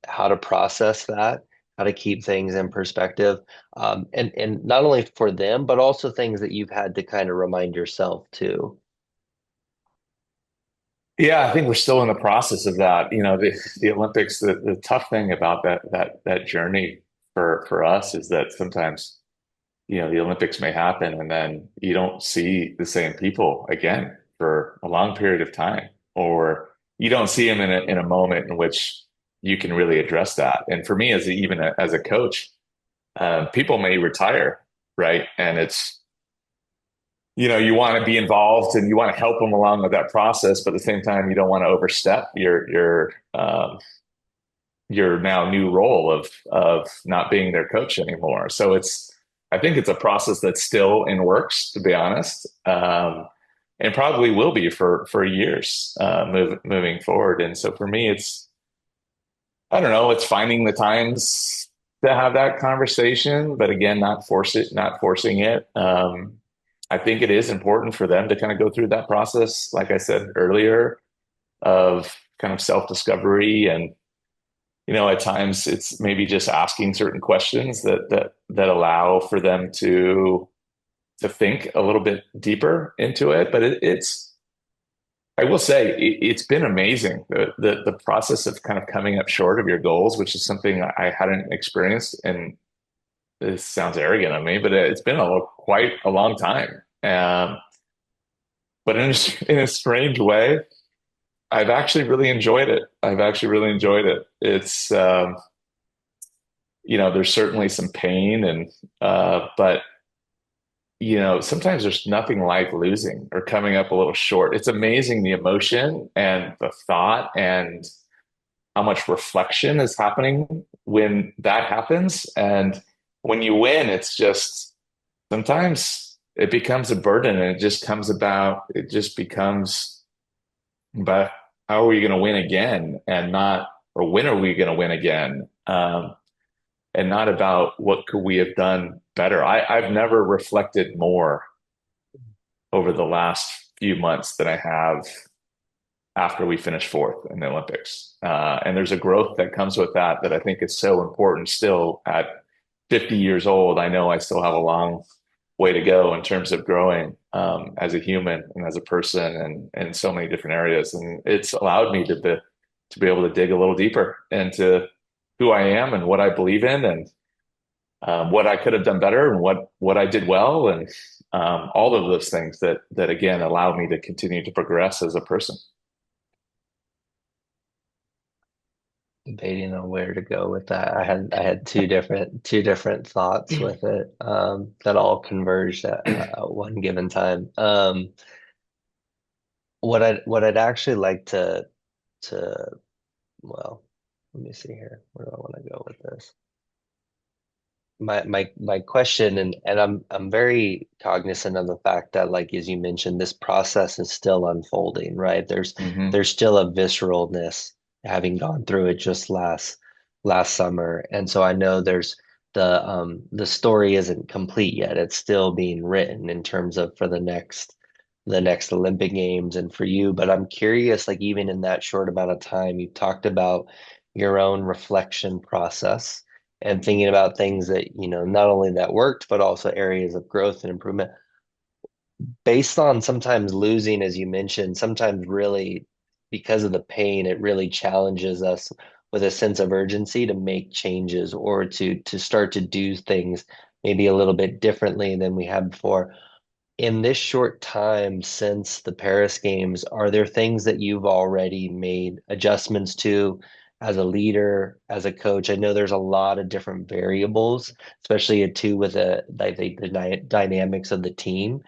how to process that, how to keep things in perspective, and not only for them, but also things that you've had to kind of remind yourself too. Yeah, I think we're still in the process of that. The Olympics, the tough thing about that journey for us is that sometimes, the Olympics may happen and then you don't see the same people again for a long period of time, or you don't see them in a moment in which you can really address that. And for me, as a coach, people may retire, right? And it's you want to be involved and you want to help them along with that process, but at the same time, you don't want to overstep your now new role of not being their coach anymore. So I think it's a process that's still in works, to be honest, and probably will be for years moving forward. And so for me, I don't know, it's finding the times to have that conversation, but again, not forcing it. I think it is important for them to kind of go through that process, like I said earlier, of kind of self-discovery. And at times it's maybe just asking certain questions that allow for them to think a little bit deeper into it. But I will say it's been amazing, the process of kind of coming up short of your goals, which is something I hadn't experienced. And this sounds arrogant of me, but it's been quite a long time. But in a strange way, I've actually really enjoyed it. I've actually really enjoyed it. It's there's certainly some pain, but sometimes there's nothing like losing or coming up a little short. It's amazing, the emotion and the thought and how much reflection is happening when that happens. And when you win, it's just sometimes it becomes a burden, and it just becomes about how are we going to win again, and not, or when are we going to win again? And not about what could we have done better. I've never reflected more over the last few months than I have after we finished fourth in the Olympics. And there's a growth that comes with that I think is so important still at 50 years old. I know I still have a long way to go in terms of growing as a human and as a person, and in so many different areas. And it's allowed me to be able to dig a little deeper into who I am and what I believe in, and what I could have done better, and what I did well, and all of those things that again allow me to continue to progress as a person. Debating on where to go with that. I had two different thoughts with it that all converged at one given time. What I'd actually like to well, let me see here. Where do I want to go with this? My question, and I'm very cognizant of the fact that, like as you mentioned, this process is still unfolding, right? There's Hmm. there's still a visceralness having gone through it just last summer. And so I know the story isn't complete yet. It's still being written in terms of for the next the next Olympic Games and for you. But I'm curious, like even in that short amount of time, you've talked about your own reflection process and thinking about things that, not only that worked, but also areas of growth and improvement based on sometimes losing, as you mentioned, sometimes really because of the pain, it really challenges us with a sense of urgency to make changes or to start to do things maybe a little bit differently than we had before. In this short time since the Paris Games, are there things that you've already made adjustments to as a leader, as a coach? I know there's a lot of different variables, especially too with the dynamics of the team.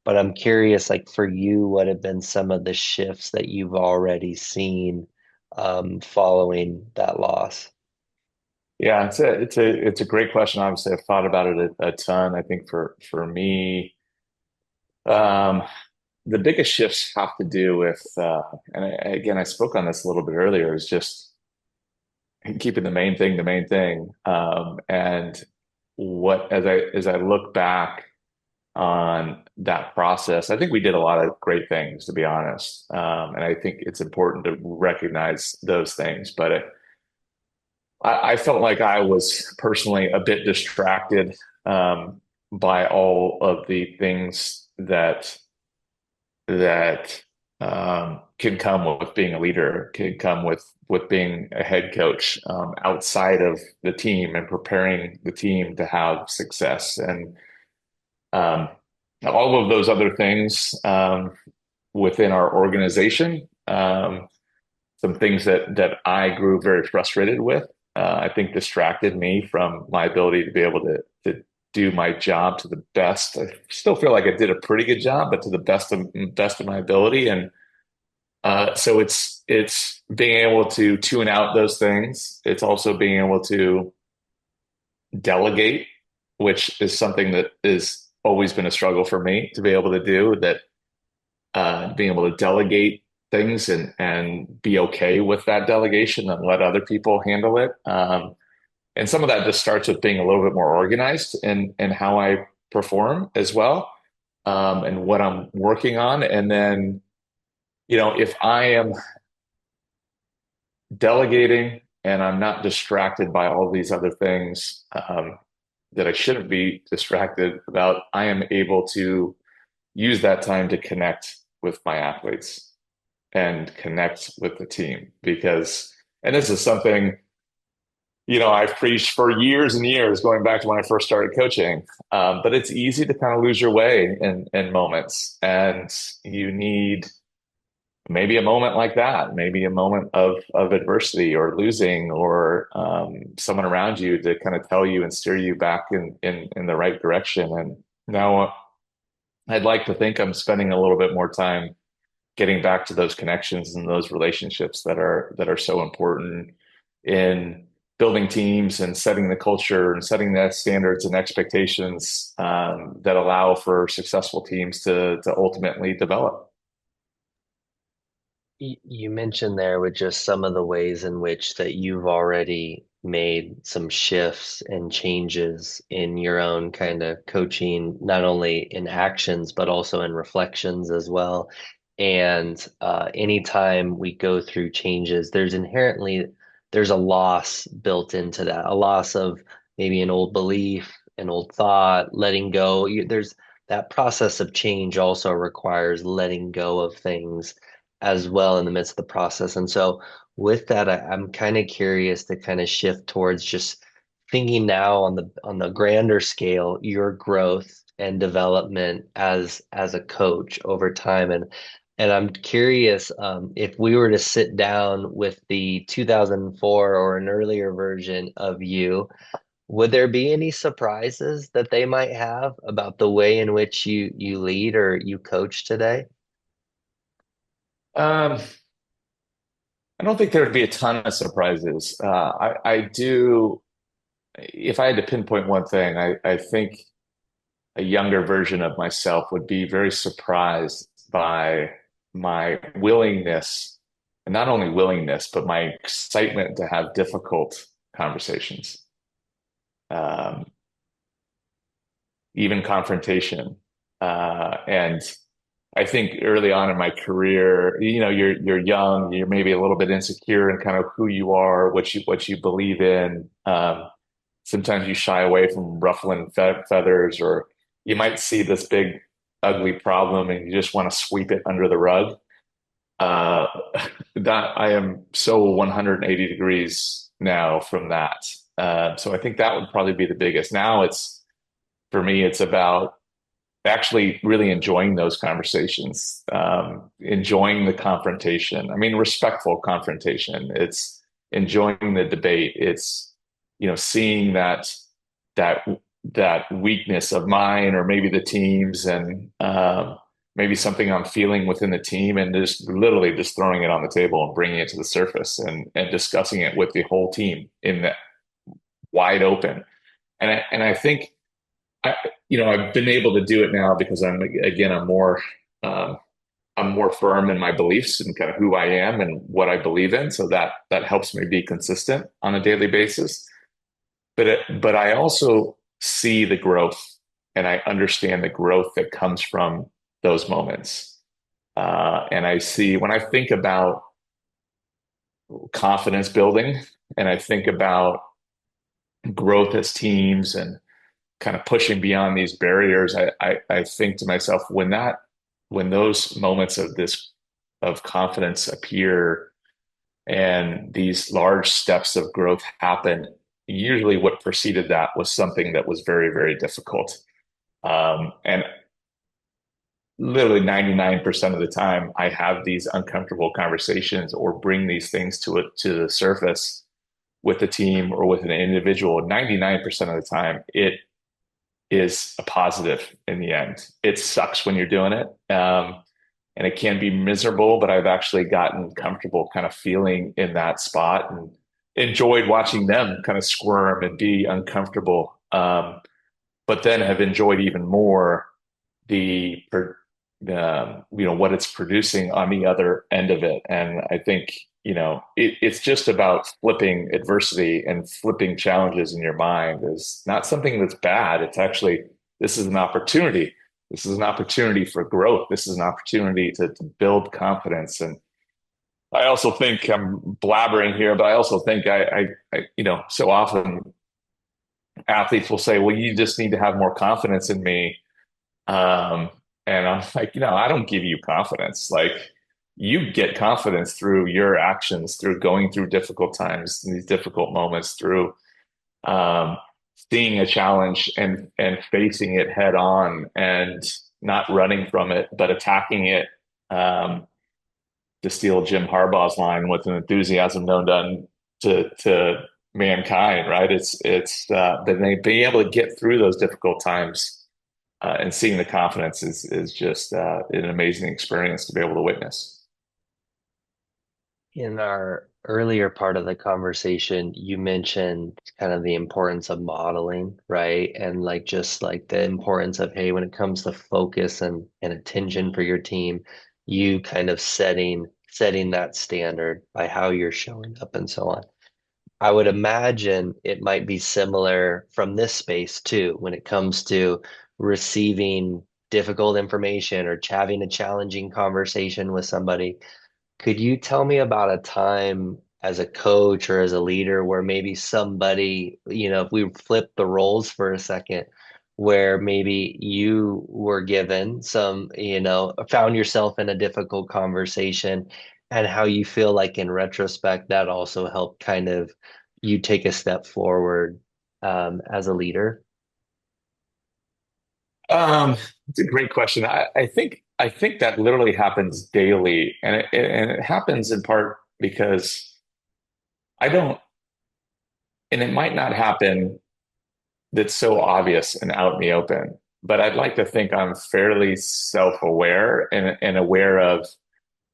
But I'm curious, like for you, what have been some of the shifts that you've already seen following that loss? Yeah, it's a great question. Obviously, I've thought about it a ton. I think for me, um, the biggest shifts have to do with, again, I spoke on this a little bit earlier, is just keeping the main thing. And what as I look back on that process, I think we did a lot of great things, to be honest. And I think it's important to recognize those things. But I felt like I was personally a bit distracted by all of the things that can come with being a leader, can come with being a head coach outside of the team and preparing the team to have success, and um, all of those other things within our organization. Some things that I grew very frustrated with, I think distracted me from my ability to be able to do my job to the best. I still feel like I did a pretty good job, but to the best of my ability. And so it's being able to tune out those things. It's also being able to delegate, which is something that has always been a struggle for me to be able to do. That being able to delegate things and be okay with that delegation and let other people handle it. And some of that just starts with being a little bit more organized in how I perform as well, and what I'm working on. And then, if I am delegating and I'm not distracted by all these other things that I shouldn't be distracted about, I am able to use that time to connect with my athletes and connect with the team. And this is something, I've preached for years and years, going back to when I first started coaching. But it's easy to kind of lose your way in moments, and you need maybe a moment like that, maybe a moment of adversity or losing, or someone around you to kind of tell you and steer you back in the right direction. And now I'd like to think I'm spending a little bit more time getting back to those connections and those relationships that are so important in building teams and setting the culture and setting the standards and expectations that allow for successful teams to ultimately develop. You mentioned there with just some of the ways in which that you've already made some shifts and changes in your own kind of coaching, not only in actions, but also in reflections as well. And anytime we go through changes, there's a loss built into that, a loss of maybe an old belief, an old thought, letting go. There's that process of change also requires letting go of things as well in the midst of the process. And so with that, I'm kind of curious to kind of shift towards just thinking now on the grander scale, your growth and development as a coach over time. And I'm curious if we were to sit down with the 2004 or an earlier version of you, would there be any surprises that they might have about the way in which you lead or you coach today? Um, I don't think there would be a ton of surprises. I do, if I had to pinpoint one thing, I think a younger version of myself would be very surprised by my willingness, and not only willingness, but my excitement to have difficult conversations, um, even confrontation. And I think early on in my career, you're young, you're maybe a little bit insecure in kind of who you are, what you believe in. Sometimes you shy away from ruffling feathers, or you might see this big, ugly problem and you just want to sweep it under the rug. Uh, that I am so 180 degrees now from that. So I think that would probably be the biggest. Now for me, it's about actually really enjoying those conversations, enjoying the confrontation. I mean, respectful confrontation. It's enjoying the debate. It's, seeing that that weakness of mine or maybe the team's, and maybe something I'm feeling within the team, and just literally just throwing it on the table and bringing it to the surface, and discussing it with the whole team in that wide open. And I think I, I've been able to do it now because um, I'm more firm in my beliefs and kind of who I am and what I believe in. So that helps me be consistent on a daily basis. But I also see the growth, and I understand the growth that comes from those moments. And I see when I think about confidence building, and I think about growth as teams and kind of pushing beyond these barriers, I think to myself, when those moments of confidence appear and these large steps of growth happen, usually what preceded that was something that was very, very difficult. And literally 99% of the time, I have these uncomfortable conversations or bring these things to the surface with the team or with an individual. 99% of the time, it is a positive in the end. It sucks when you're doing it. And it can be miserable, but I've actually gotten comfortable kind of feeling in that spot and enjoyed watching them kind of squirm and be uncomfortable. But then have enjoyed even more what it's producing on the other end of it. And I think, it's just about flipping adversity and flipping challenges in your mind is not something that's bad. It's actually, this is an opportunity. This is an opportunity for growth. This is an opportunity to build confidence. And I also think I'm blabbering here, but I also think so often athletes will say, well, you just need to have more confidence in me. And I'm like, I don't give you confidence. Like, you get confidence through your actions, through going through difficult times, these difficult moments, through um, seeing a challenge and facing it head on and not running from it, but attacking it. Um, to steal Jim Harbaugh's line, with an enthusiasm known done to mankind, right? It's but they being able to get through those difficult times, and seeing the confidence is just an amazing experience to be able to witness. In our earlier part of the conversation, you mentioned kind of the importance of modeling, right? And like just like the importance of, hey, when it comes to focus and attention for your team, you kind of setting that standard by how you're showing up and so on. I would imagine it might be similar from this space too, when it comes to receiving difficult information or having a challenging conversation with somebody. Could you tell me about a time as a coach or as a leader where maybe somebody, if we flip the roles for a second, where maybe you were given some, found yourself in a difficult conversation, and how you feel like in retrospect that also helped kind of you take a step forward as a leader? It's a great question. I think that literally happens daily, and it happens in part because I don't, and it might not happen that's so obvious and out in the open, but I'd like to think I'm fairly self-aware and aware of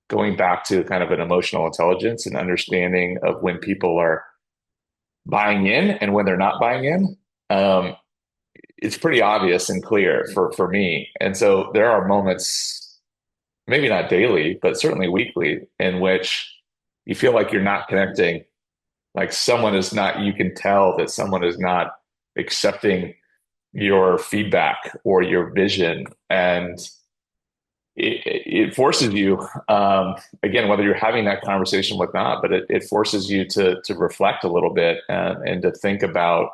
going back to kind of an emotional intelligence and understanding of when people are buying in and when they're not buying in. Um, it's pretty obvious and clear for me. And so there are moments, maybe not daily, but certainly weekly, in which you feel like you're not connecting. Like someone is not, you can tell that someone is not accepting your feedback or your vision. And it forces you, again, whether you're having that conversation with not, but it forces you to reflect a little bit and to think about,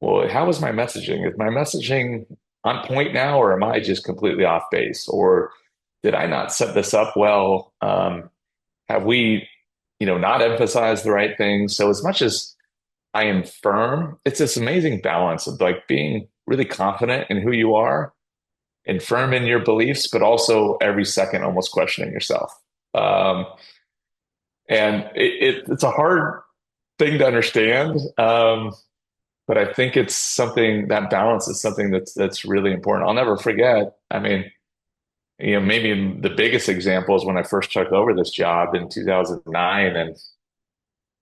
well, how is my messaging? Is my messaging on point now, or am I just completely off base? Or did I not set this up well? Have we, not emphasized the right things? So as much as I am firm, it's this amazing balance of like being really confident in who you are and firm in your beliefs, but also every second almost questioning yourself. Um, and it's a hard thing to understand. But I think it's something that balance is something that's really important. I'll never forget. I mean, maybe the biggest example is when I first took over this job in 2009, and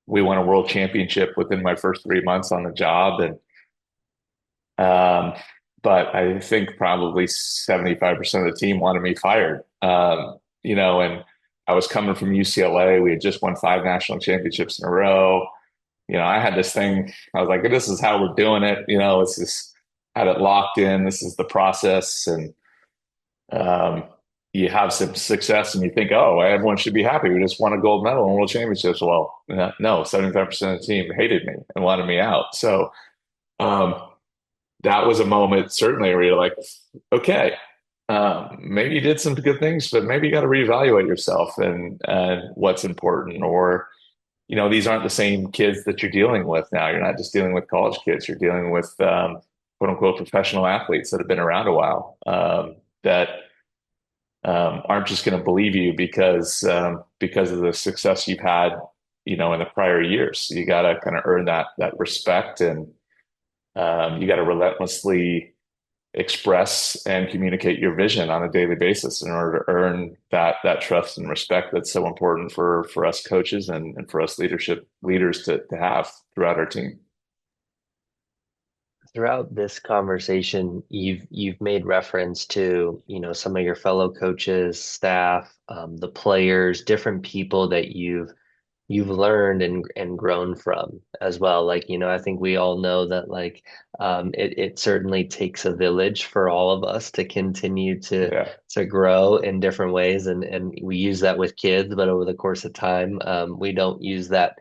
we won a world championship within my first 3 months on the job. And but I think probably 75% of the team wanted me fired. And I was coming from UCLA. We had just won 5 national championships in a row. I had this thing. I was like, this is how we're doing it. It's just had it locked in. This is the process. And um, you have some success and you think, oh, everyone should be happy. We just won a gold medal in world championships. Well, no, 75% of the team hated me and wanted me out. So um, that was a moment, certainly, where you're like, okay, maybe you did some good things, but maybe you got to reevaluate yourself and what's important. Or these aren't the same kids that you're dealing with now. You're not just dealing with college kids. You're dealing with quote unquote professional athletes that have been around a while, that aren't just going to believe you because of the success you've had, in the prior years. You got to kind of earn that respect, and you got to relentlessly express and communicate your vision on a daily basis in order to earn that trust and respect that's so important for us coaches and for us leaders to have throughout our team. Throughout this conversation, you've made reference to, some of your fellow coaches, staff, the players, different people that you've learned and grown from as well. Like, I think we all know that like it certainly takes a village for all of us to continue Yeah. to grow in different ways. And we use that with kids, but over the course of time, we don't use that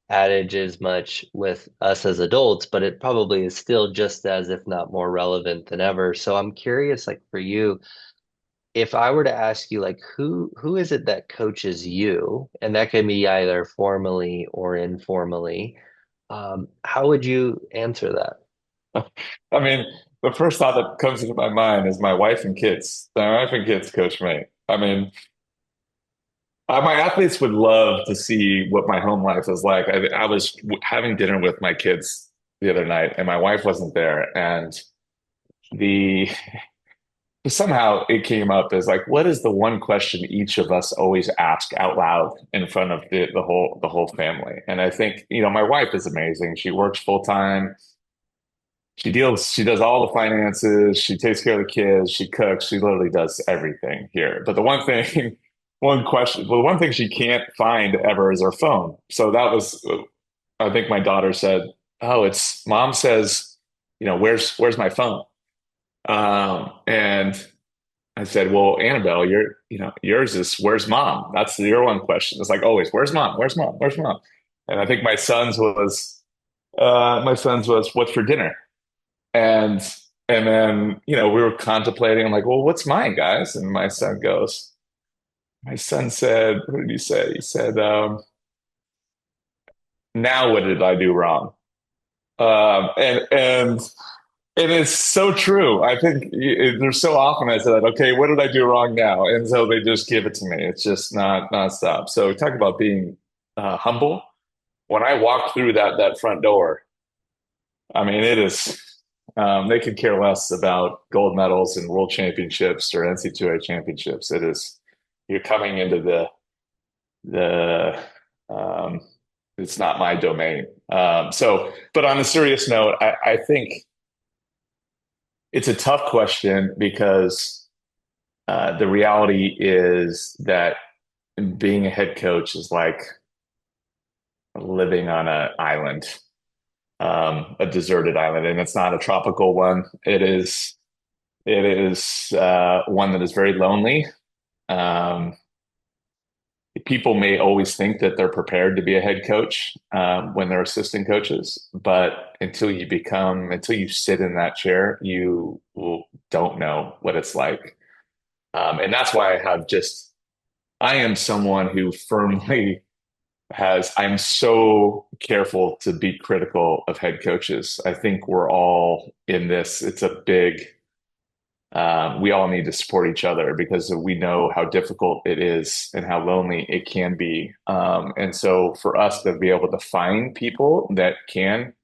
adage as much with us as adults, but it probably is still just as, if not more relevant than ever. So I'm curious, like for you, if I were to ask you like who is it that coaches you, and that can be either formally or informally, how would you answer that? I mean, the first thought that comes into my mind is my wife and kids. My wife and kids coach me. I mean, my athletes would love to see what my home life is like. I was having dinner with my kids the other night, and my wife wasn't there. And the somehow it came up as like, what is the one question each of us always ask out loud in front of the whole family? And I think, my wife is amazing. She works full time. She does all the finances. She takes care of the kids. She cooks. She literally does everything here. But the one thing, the one thing she can't find ever is her phone. So that was, I think my daughter said, "Oh, it's mom says, where's my phone?" And I said, "Well, Annabelle, yours is where's mom? That's your one question. It's like always, where's mom? Where's mom? Where's mom?" And I think my son's was what's for dinner? And and then, we were contemplating. I'm like, well, what's mine, guys? And my son said, what did he say? He said, now what did I do wrong? And it's so true. I think there's so often I said, okay, what did I do wrong now? And so they just give it to me. It's just not nonstop. So talk about being humble. When I walk through that front door, I mean, it is. They could care less about gold medals and world championships or NCAA championships. It is you're coming into the um, it's not my domain. But on a serious note, I think it's a tough question because the reality is that being a head coach is like living on an island, a deserted island, and it's not a tropical one. It is one that is very lonely. Um, People may always think that they're prepared to be a head coach when they're assistant coaches, but until you sit in that chair, don't know what it's like. And that's why I am someone who firmly I'm so careful to be critical of head coaches. I think we're all in this. We all need to support each other because we know how difficult it is and how lonely it can be. And so for us to be able to find people that can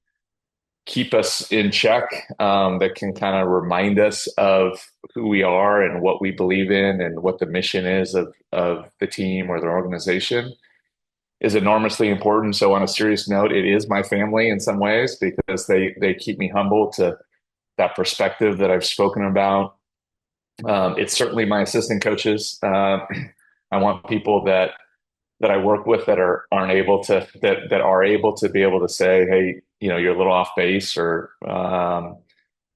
keep us in check, that can kind of remind us of who we are and what we believe in and what the mission is of the team or the organization is enormously important. So on a serious note, it is my family in some ways because they keep me humble to that perspective that I've spoken about. It's certainly my assistant coaches. I want people that I work with that are able to be able to say, hey, you're a little off base, or kind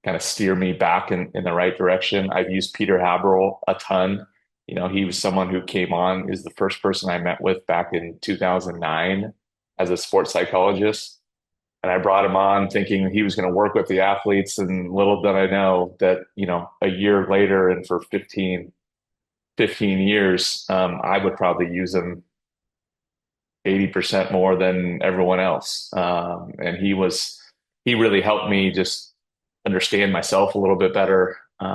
of steer me back in the right direction. I've used Peter Haberl a ton. He was someone who came on, is the first person I met with back in 2009 as a sports psychologist. And I brought him on thinking he was going to work with the athletes. And little did I know that, a year later and for 15 years, I would probably use him 80% more than everyone else. And he really helped me just understand myself a little bit better, dig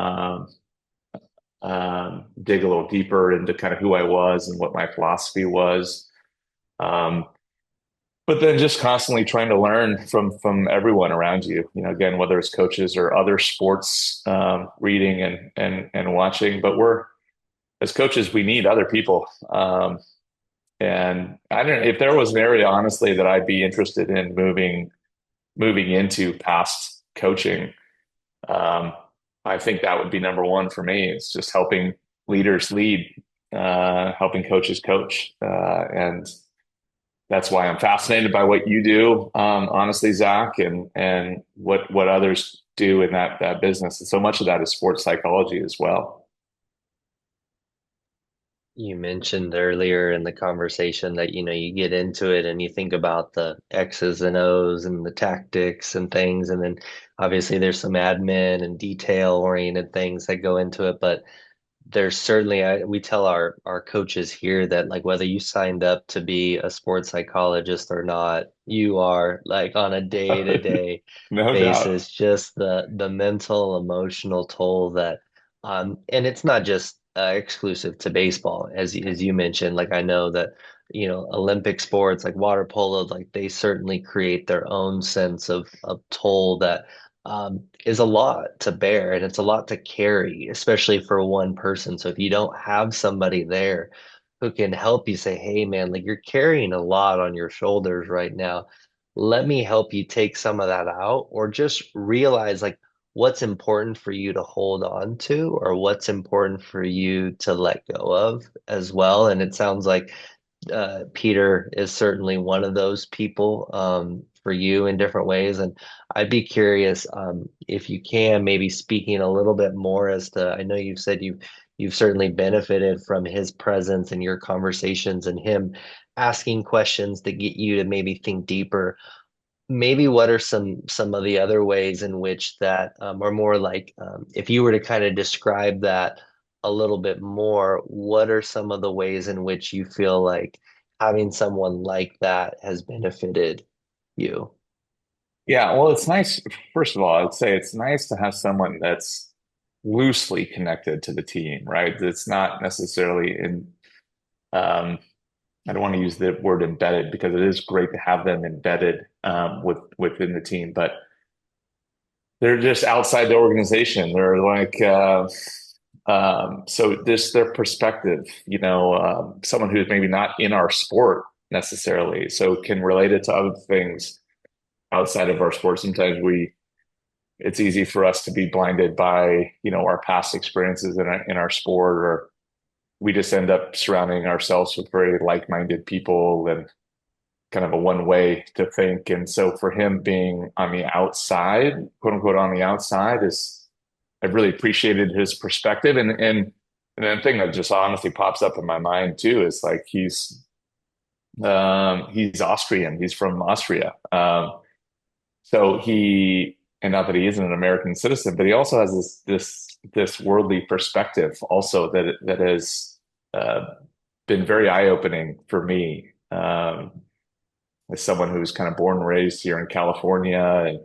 a little deeper into kind of who I was and what my philosophy was. Um, but then just constantly trying to learn from everyone around you, again, whether it's coaches or other sports, reading and watching. But as coaches, we need other people. And I don't know if there was an area, honestly, that I'd be interested in moving into past coaching. Um, I think that would be number one for me. It's just helping leaders lead, helping coaches coach, and that's why I'm fascinated by what you do, honestly, Zach, and what others do in that business. And so much of that is sports psychology as well. You mentioned earlier in the conversation that, you get into it and you think about the X's and O's and the tactics and things. And then obviously there's some admin and detail oriented things that go into it. But there's certainly, we tell our coaches here that like whether you signed up to be a sports psychologist or not, you are like on a day-to-day No doubt. basis, just the mental, emotional toll that and it's not just exclusive to baseball, as you mentioned. Like I know that, Olympic sports like water polo, like they certainly create their own sense of toll that is a lot to bear and it's a lot to carry, especially for one person. So if you don't have somebody there who can help you say, hey man, like you're carrying a lot on your shoulders right now. Let me help you take some of that out, or just realize like what's important for you to hold on to or what's important for you to let go of as well. And it sounds like Peter is certainly one of those people for you in different ways. And I'd be curious if you can maybe speaking a little bit more as to, I know you've said you've certainly benefited from his presence and your conversations and him asking questions to get you to maybe think deeper. Maybe what are some of the other ways in which that are more like if you were to kind of describe that a little bit more, what are some of the ways in which you feel like having someone like that has benefited you? Yeah, well, it's nice. First of all, I'd say it's nice to have someone that's loosely connected to the team, right? It's not necessarily um, I don't want to use the word embedded because it is great to have them embedded within the team, but they're just outside the organization. They're like, so this their perspective, someone who's maybe not in our sport necessarily, so can relate it to other things outside of our sport. Sometimes it's easy for us to be blinded by, our past experiences in our sport, or we just end up surrounding ourselves with very like-minded people and kind of a one way to think. And so for him being on the outside, quote unquote, on the outside I've really appreciated his perspective. And And then the thing that just honestly pops up in my mind too is like he's Austrian. He's from Austria. So he, and not that he isn't an American citizen, but he also has this worldly perspective also that has uh, been very eye-opening for me, as someone who's kind of born and raised here in California and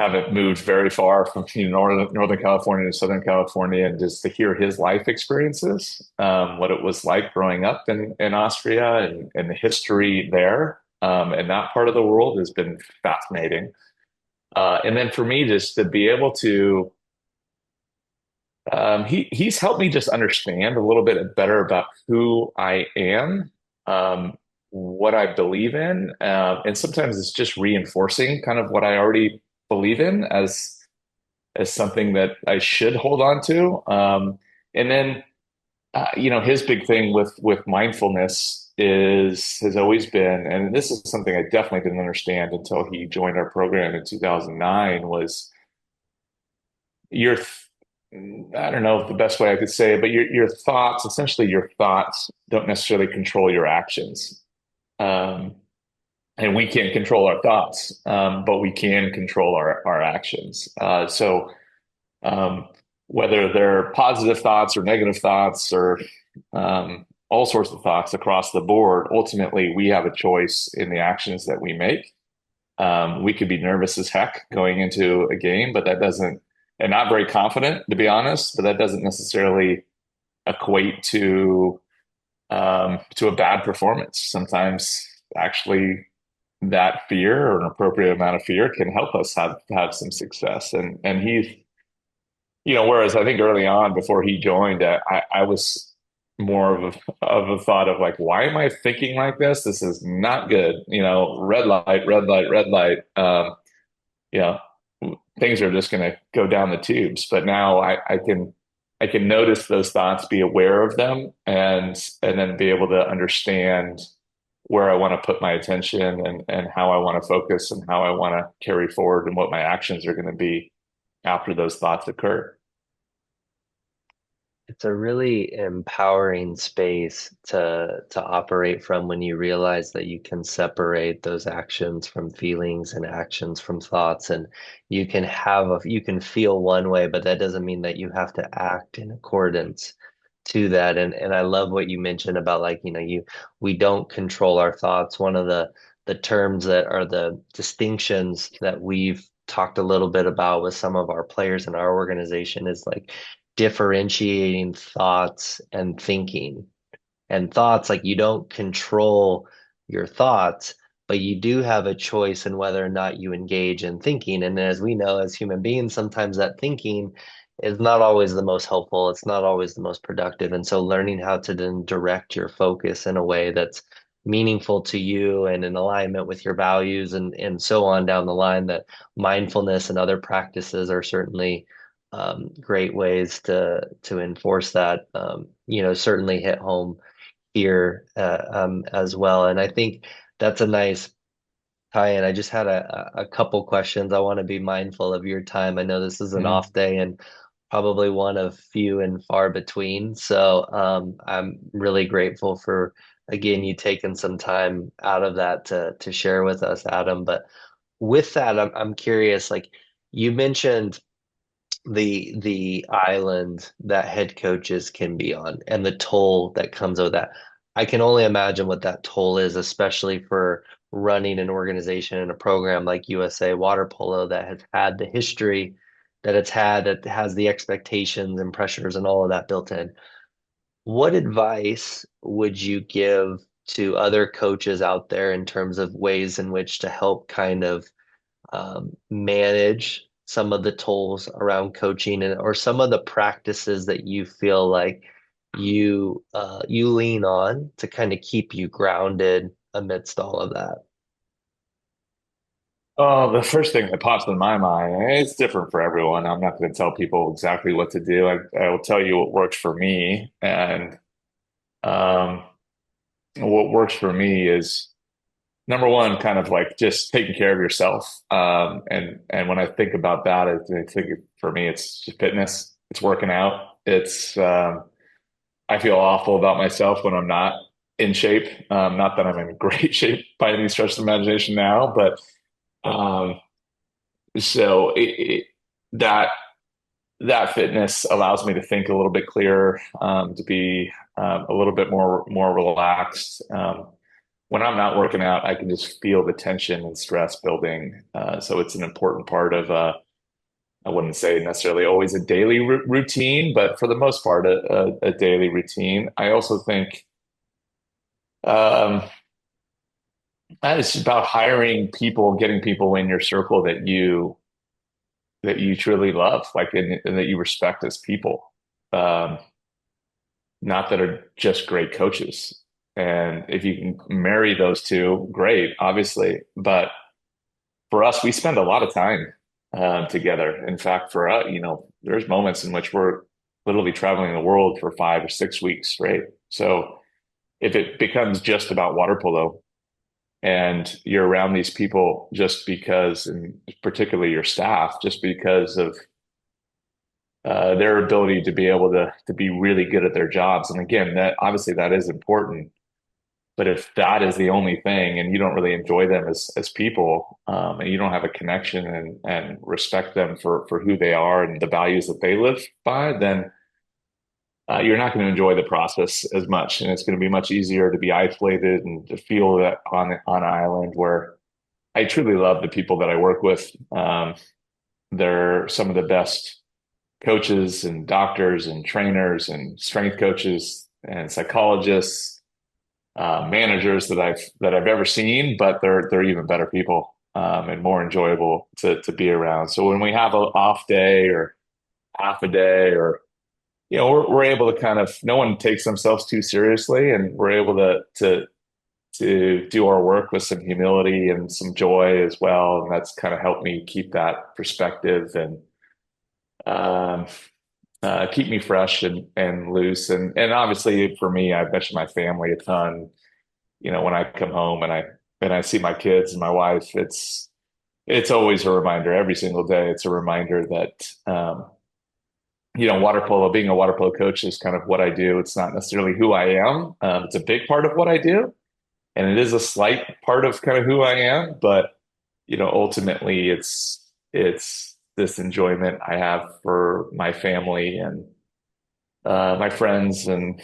haven't moved very far from Northern California to Southern California, and just to hear his life experiences, what it was like growing up in Austria and the history there, and that part of the world has been fascinating. And then for me, just to be able to, he's helped me just understand a little bit better about who I am, what I believe in, and sometimes it's just reinforcing kind of what I already believe in as something that I should hold on to. And then his big thing with mindfulness is has always been, and this is something I definitely didn't understand until he joined our program in 2009, was your I don't know the best way I could say it, but your thoughts, essentially your thoughts don't necessarily control your actions. Um, and we can't control our thoughts, but we can control our actions. So um, whether they're positive thoughts or negative thoughts or all sorts of thoughts across the board, ultimately we have a choice in the actions that we make. We could be nervous as heck going into a game, but that doesn't, and not very confident, to be honest, but that doesn't necessarily equate to a bad performance. Sometimes actually that fear or an appropriate amount of fear can help us have some success. And he's, whereas I think early on before he joined, I was more of a thought of like, why am I thinking like this? This is not good. Red light, red light, red light. You know, things are just going to go down the tubes. But now I can notice those thoughts, be aware of them, and then be able to understand where I want to put my attention and how I want to focus and how I want to carry forward and what my actions are going to be after those thoughts occur. It's a really empowering space to operate from when you realize that you can separate those actions from feelings and actions from thoughts, and you can feel one way, but that doesn't mean that you have to act in accordance to that. And I love what you mentioned about like, we don't control our thoughts. One of the terms that are the distinctions that we've talked a little bit about with some of our players in our organization is like differentiating thoughts and thinking. And thoughts, like you don't control your thoughts, but you do have a choice in whether or not you engage in thinking. And as we know, as human beings, sometimes that thinking is not always the most helpful. It's not always the most productive. And so learning how to then direct your focus in a way that's meaningful to you and in alignment with your values and so on down the line, that mindfulness and other practices are certainly great ways to enforce that. Certainly hit home here as well. And I think that's a nice tie-in. I just had a couple questions. I want to be mindful of your time. I know this is an Mhm. off day and probably one of few and far between. So I'm really grateful for, again, you taking some time out of that to share with us, Adam. But with that, I'm curious, like you mentioned the island that head coaches can be on and the toll that comes with that. I can only imagine what that toll is, especially for running an organization and a program like USA Water Polo that has had the history that it's had, that has the expectations and pressures and all of that built in. What advice would you give to other coaches out there in terms of ways in which to help kind of manage some of the tools around coaching and or some of the practices that you feel like you lean on to kind of keep you grounded amidst all of that? Oh, the first thing that pops in my mind, it's different for everyone. I'm not going to tell people exactly what to do. I will tell you what works for me. And um, what works for me is number one, kind of like just taking care of yourself. And when I think about that, I think for me, it's just fitness. It's working out. It's I feel awful about myself when I'm not in shape. Not that I'm in great shape by any stretch of the imagination now, but um, so that that fitness allows me to think a little bit clearer, to be a little bit more relaxed. When I'm not working out, I can just feel the tension and stress building. So it's an important part of I wouldn't say necessarily always a daily routine, but for the most part, a daily routine. I also think um, it's about hiring people, getting people in your circle that you truly love, like and that you respect as people. Um, Not that are just great coaches. And if you can marry those two, great, obviously. But for us, we spend a lot of time together. In fact, for us, there's moments in which we're literally traveling the world for 5 or 6 weeks straight. So if it becomes just about water polo and you're around these people just because, and particularly your staff, just because of their ability to be able to be really good at their jobs. And again, that obviously that is important. But if that is the only thing, and you don't really enjoy them as people, and you don't have a connection and respect them for who they are and the values that they live by, then you're not going to enjoy the process as much, and it's going to be much easier to be isolated and to feel that on an island where I truly love the people that I work with. They're some of the best coaches and doctors and trainers and strength coaches and psychologists, managers that I've ever seen, but they're even better people, and more enjoyable to be around. So when we have an off day or half a day, or we're able to kind of, no one takes themselves too seriously, and we're able to do our work with some humility and some joy as well. And that's kind of helped me keep that perspective and um, keep me fresh and loose. And obviously for me, I mention my family a ton. When I come home and I see my kids and my wife, it's always a reminder every single day. It's a reminder that water polo, being a water polo coach is kind of what I do. It's not necessarily who I am. It's a big part of what I do, and it is a slight part of kind of who I am. But ultimately, it's this enjoyment I have for my family and my friends and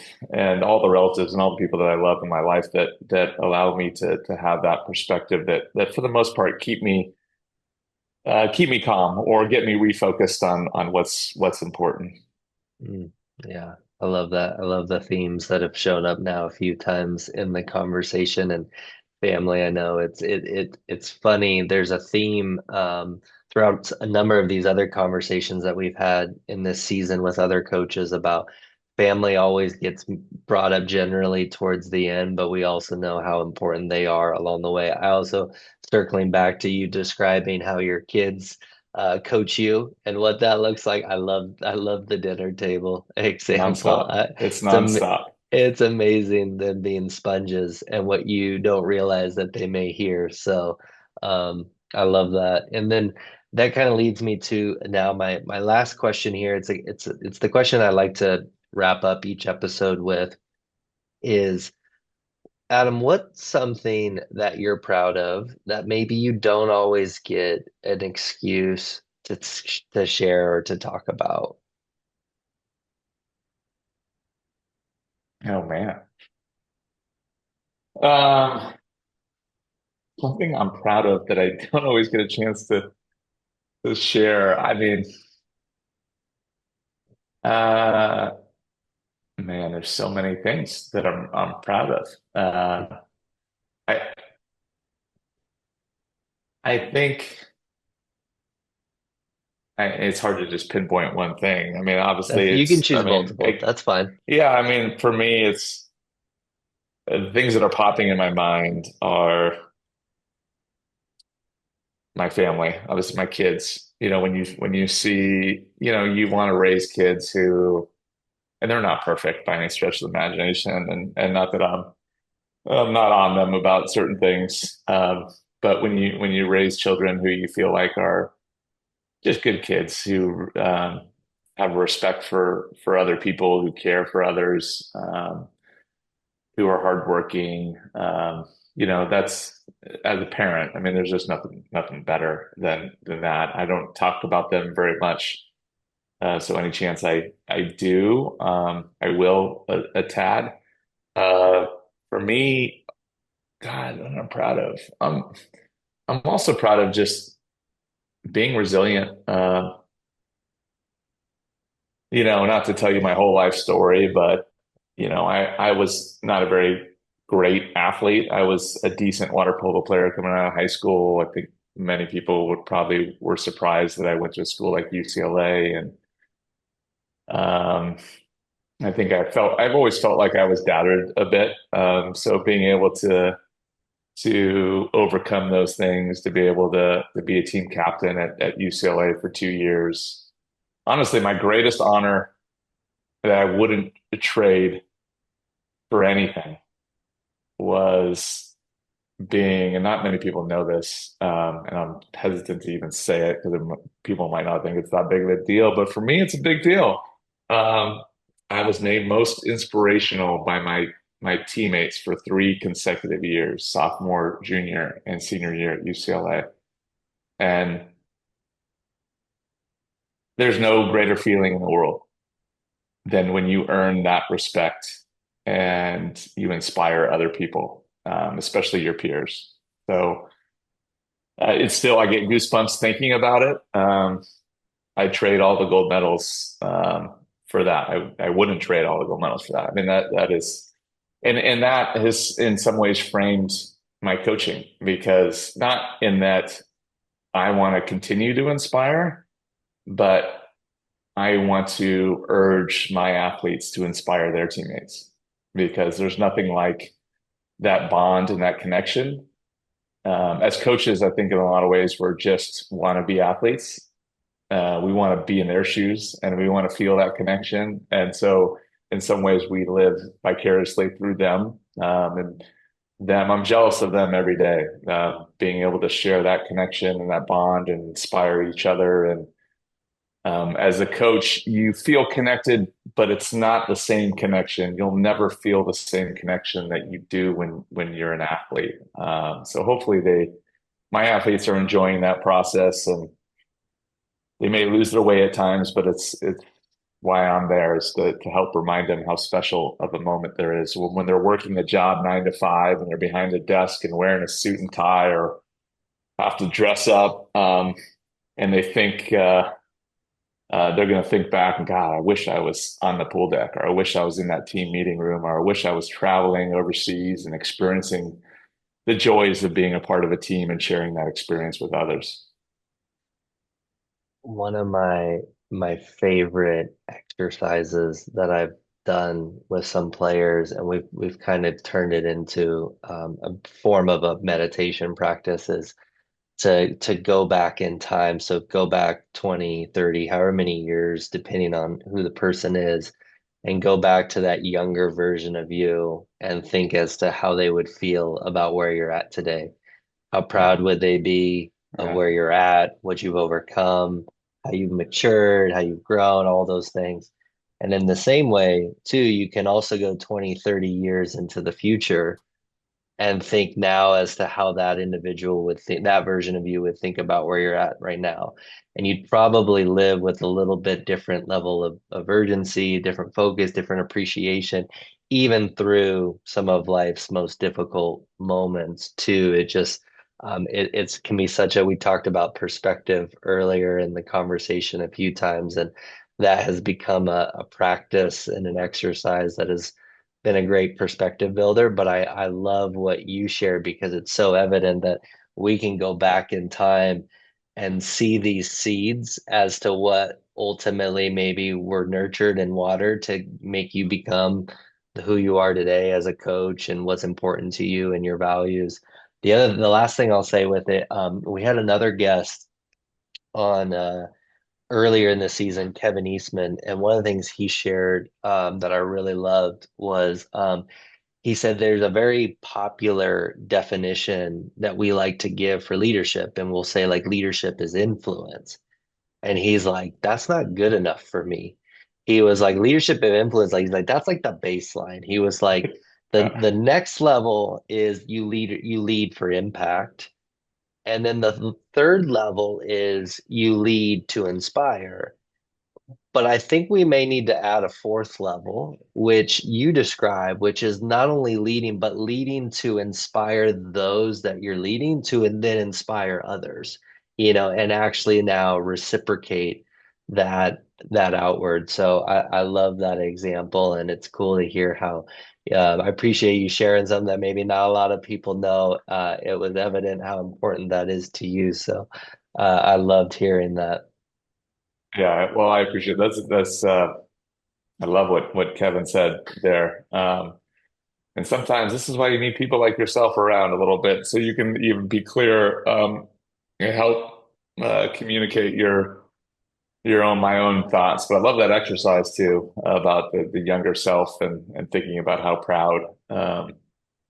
all the relatives and all the people that I love in my life that allow me to have that perspective that for the most part keep me calm or get me refocused on what's important. Mm, yeah, I love that. I love the themes that have shown up now a few times in the conversation and family. I know it's funny. There's a theme throughout a number of these other conversations that we've had in this season with other coaches about family always gets brought up generally towards the end, but we also know how important they are along the way. I also circling back to you describing how your kids coach you and what that looks like. I love the dinner table example. Nonstop. It's It's am nonstop. it's amazing them being sponges and what you don't realize that they may hear. So I love that. And then that kind of leads me to now my last question here. It's the question I like to wrap up each episode with is Adam, what's something that you're proud of that maybe you don't always get an excuse to share or to talk about? Oh man. Um, Something I'm proud of that I don't always get a chance to share. I mean, uh, man, there's so many things that I'm proud of. I I think it's hard to just pinpoint one thing. I mean, That's, obviously, you can it's. I choose mean, multiple. That's fine. yeah. I mean, for me, it's things that are popping in my mind are my family, obviously my kids. When you see, you want to raise kids who, and they're not perfect by any stretch of the imagination, and not that I'm not on them about certain things. But when you raise children who you feel like are just good kids who have respect for other people who care for others, who are hardworking. That's as a parent. I mean, there's just nothing better than that. I don't talk about them very much. So any chance I do, I will a tad. Uh, for me, God, what I'm proud of. I'm also proud of just being resilient. Not to tell you my whole life story, but I was not a very great athlete. I was a decent water polo player coming out of high school. I think many people would probably were surprised that I went to a school like UCLA, and um, I think I've always felt like I was doubted a bit. So being able to overcome those things, to be able to be a team captain at UCLA for 2 years. Honestly, my greatest honor that I wouldn't trade for anything was being, and not many people know this, and I'm hesitant to even say it because people might not think it's that big of a deal, but for me, it's a big deal. Um, I was named most inspirational by my teammates for 3 consecutive years, sophomore, junior, and senior year at UCLA. And there's no greater feeling in the world than when you earn that respect and you inspire other people, especially your peers. So it's still, I get goosebumps thinking about it. I trade all the gold medals for that. I wouldn't trade all the gold medals for that. I mean, that is, and that has in some ways framed my coaching, because not in that I want to continue to inspire, but I want to urge my athletes to inspire their teammates, because there's nothing like that bond and that connection. As coaches, I think in a lot of ways we're just want to be athletes. We want to be in their shoes and we want to feel that connection. And so, in some ways, we live vicariously through them. And I'm jealous of them every day, being able to share that connection and that bond and inspire each other. And as a coach, you feel connected, but it's not the same connection. You'll never feel the same connection that you do when you're an athlete. So hopefully my athletes are enjoying that process, and they may lose their way at times, but it's why I'm there, is to help remind them how special of a moment there is when they're working a job 9 to 5 and they're behind a desk and wearing a suit and tie, or have to dress up, and they think. They're going to think back and, God, I wish I was on the pool deck, or I wish I was in that team meeting room, or I wish I was traveling overseas and experiencing the joys of being a part of a team and sharing that experience with others. One of my favorite exercises that I've done with some players, and we've kind of turned it into a form of a meditation practice, is to go back in time. So go back 20, 30, however many years, depending on who the person is, and go back to that younger version of you and think as to how they would feel about where you're at today. How Yeah. proud would they be of Yeah. where you're at, what you've overcome, how you've matured, how you've grown, all those things. And in the same way, too, you can also go 20, 30 years into the future and think now as to how that individual would think, that version of you would think about where you're at right now. And you'd probably live with a little bit different level of urgency, different focus, different appreciation, even through some of life's most difficult moments too. It's can be such a, we talked about perspective earlier in the conversation a few times, and that has become a practice and an exercise that is been a great perspective builder, but I love what you shared because it's so evident that we can go back in time and see these seeds as to what ultimately maybe were nurtured and watered to make you become who you are today as a coach and what's important to you and your values. The last thing I'll say with it, we had another guest on earlier in the season, Kevin Eastman, and one of the things he shared that I really loved was he said there's a very popular definition that we like to give for leadership, and we'll say like leadership is influence. And he's like, that's not good enough for me. He was like, leadership and influence, like he's like, that's like the baseline. He was like, Yeah. the next level is you lead for impact. And then the third level is you lead to inspire. But I think we may need to add a fourth level, which you describe, which is not only leading, but leading to inspire those that you're leading to and then inspire others, and actually now reciprocate that that outward. So I love that example, and it's cool to hear how I appreciate you sharing something that maybe not a lot of people know. It was evident how important that is to you. So I loved hearing that. Yeah, well, I appreciate it. That's I love what Kevin said there. And sometimes this is why you need people like yourself around a little bit, so you can even be clear, and help communicate your own my own thoughts. But I love that exercise too about the younger self and thinking about how proud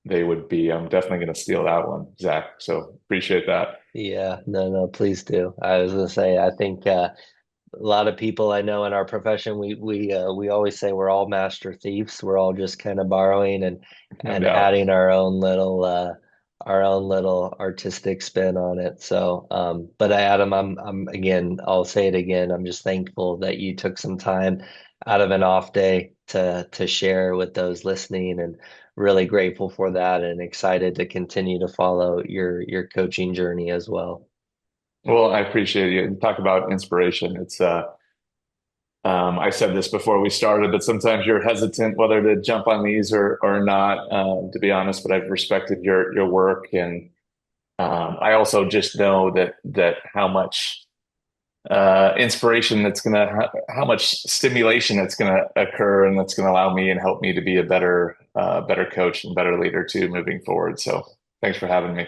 they would be. I'm definitely going to steal that one, Zach. So appreciate that. Yeah, no, no, please do. I was gonna say, I think a lot of people I know in our profession, we always say we're all master thieves. We're all just kind of borrowing No and doubt. adding our own little artistic spin on it. So, but Adam, I'm again, I'll say it again. I'm just thankful that you took some time out of an off day to share with those listening, and really grateful for that, and excited to continue to follow your coaching journey as well. Well, I appreciate you. You talk about inspiration. I said this before we started, but sometimes you're hesitant whether to jump on these or not, to be honest, but I've respected your work. And I also just know that how much inspiration that's going to, how much stimulation that's going to occur and that's going to allow me and help me to be a better coach and better leader too moving forward. So thanks for having me.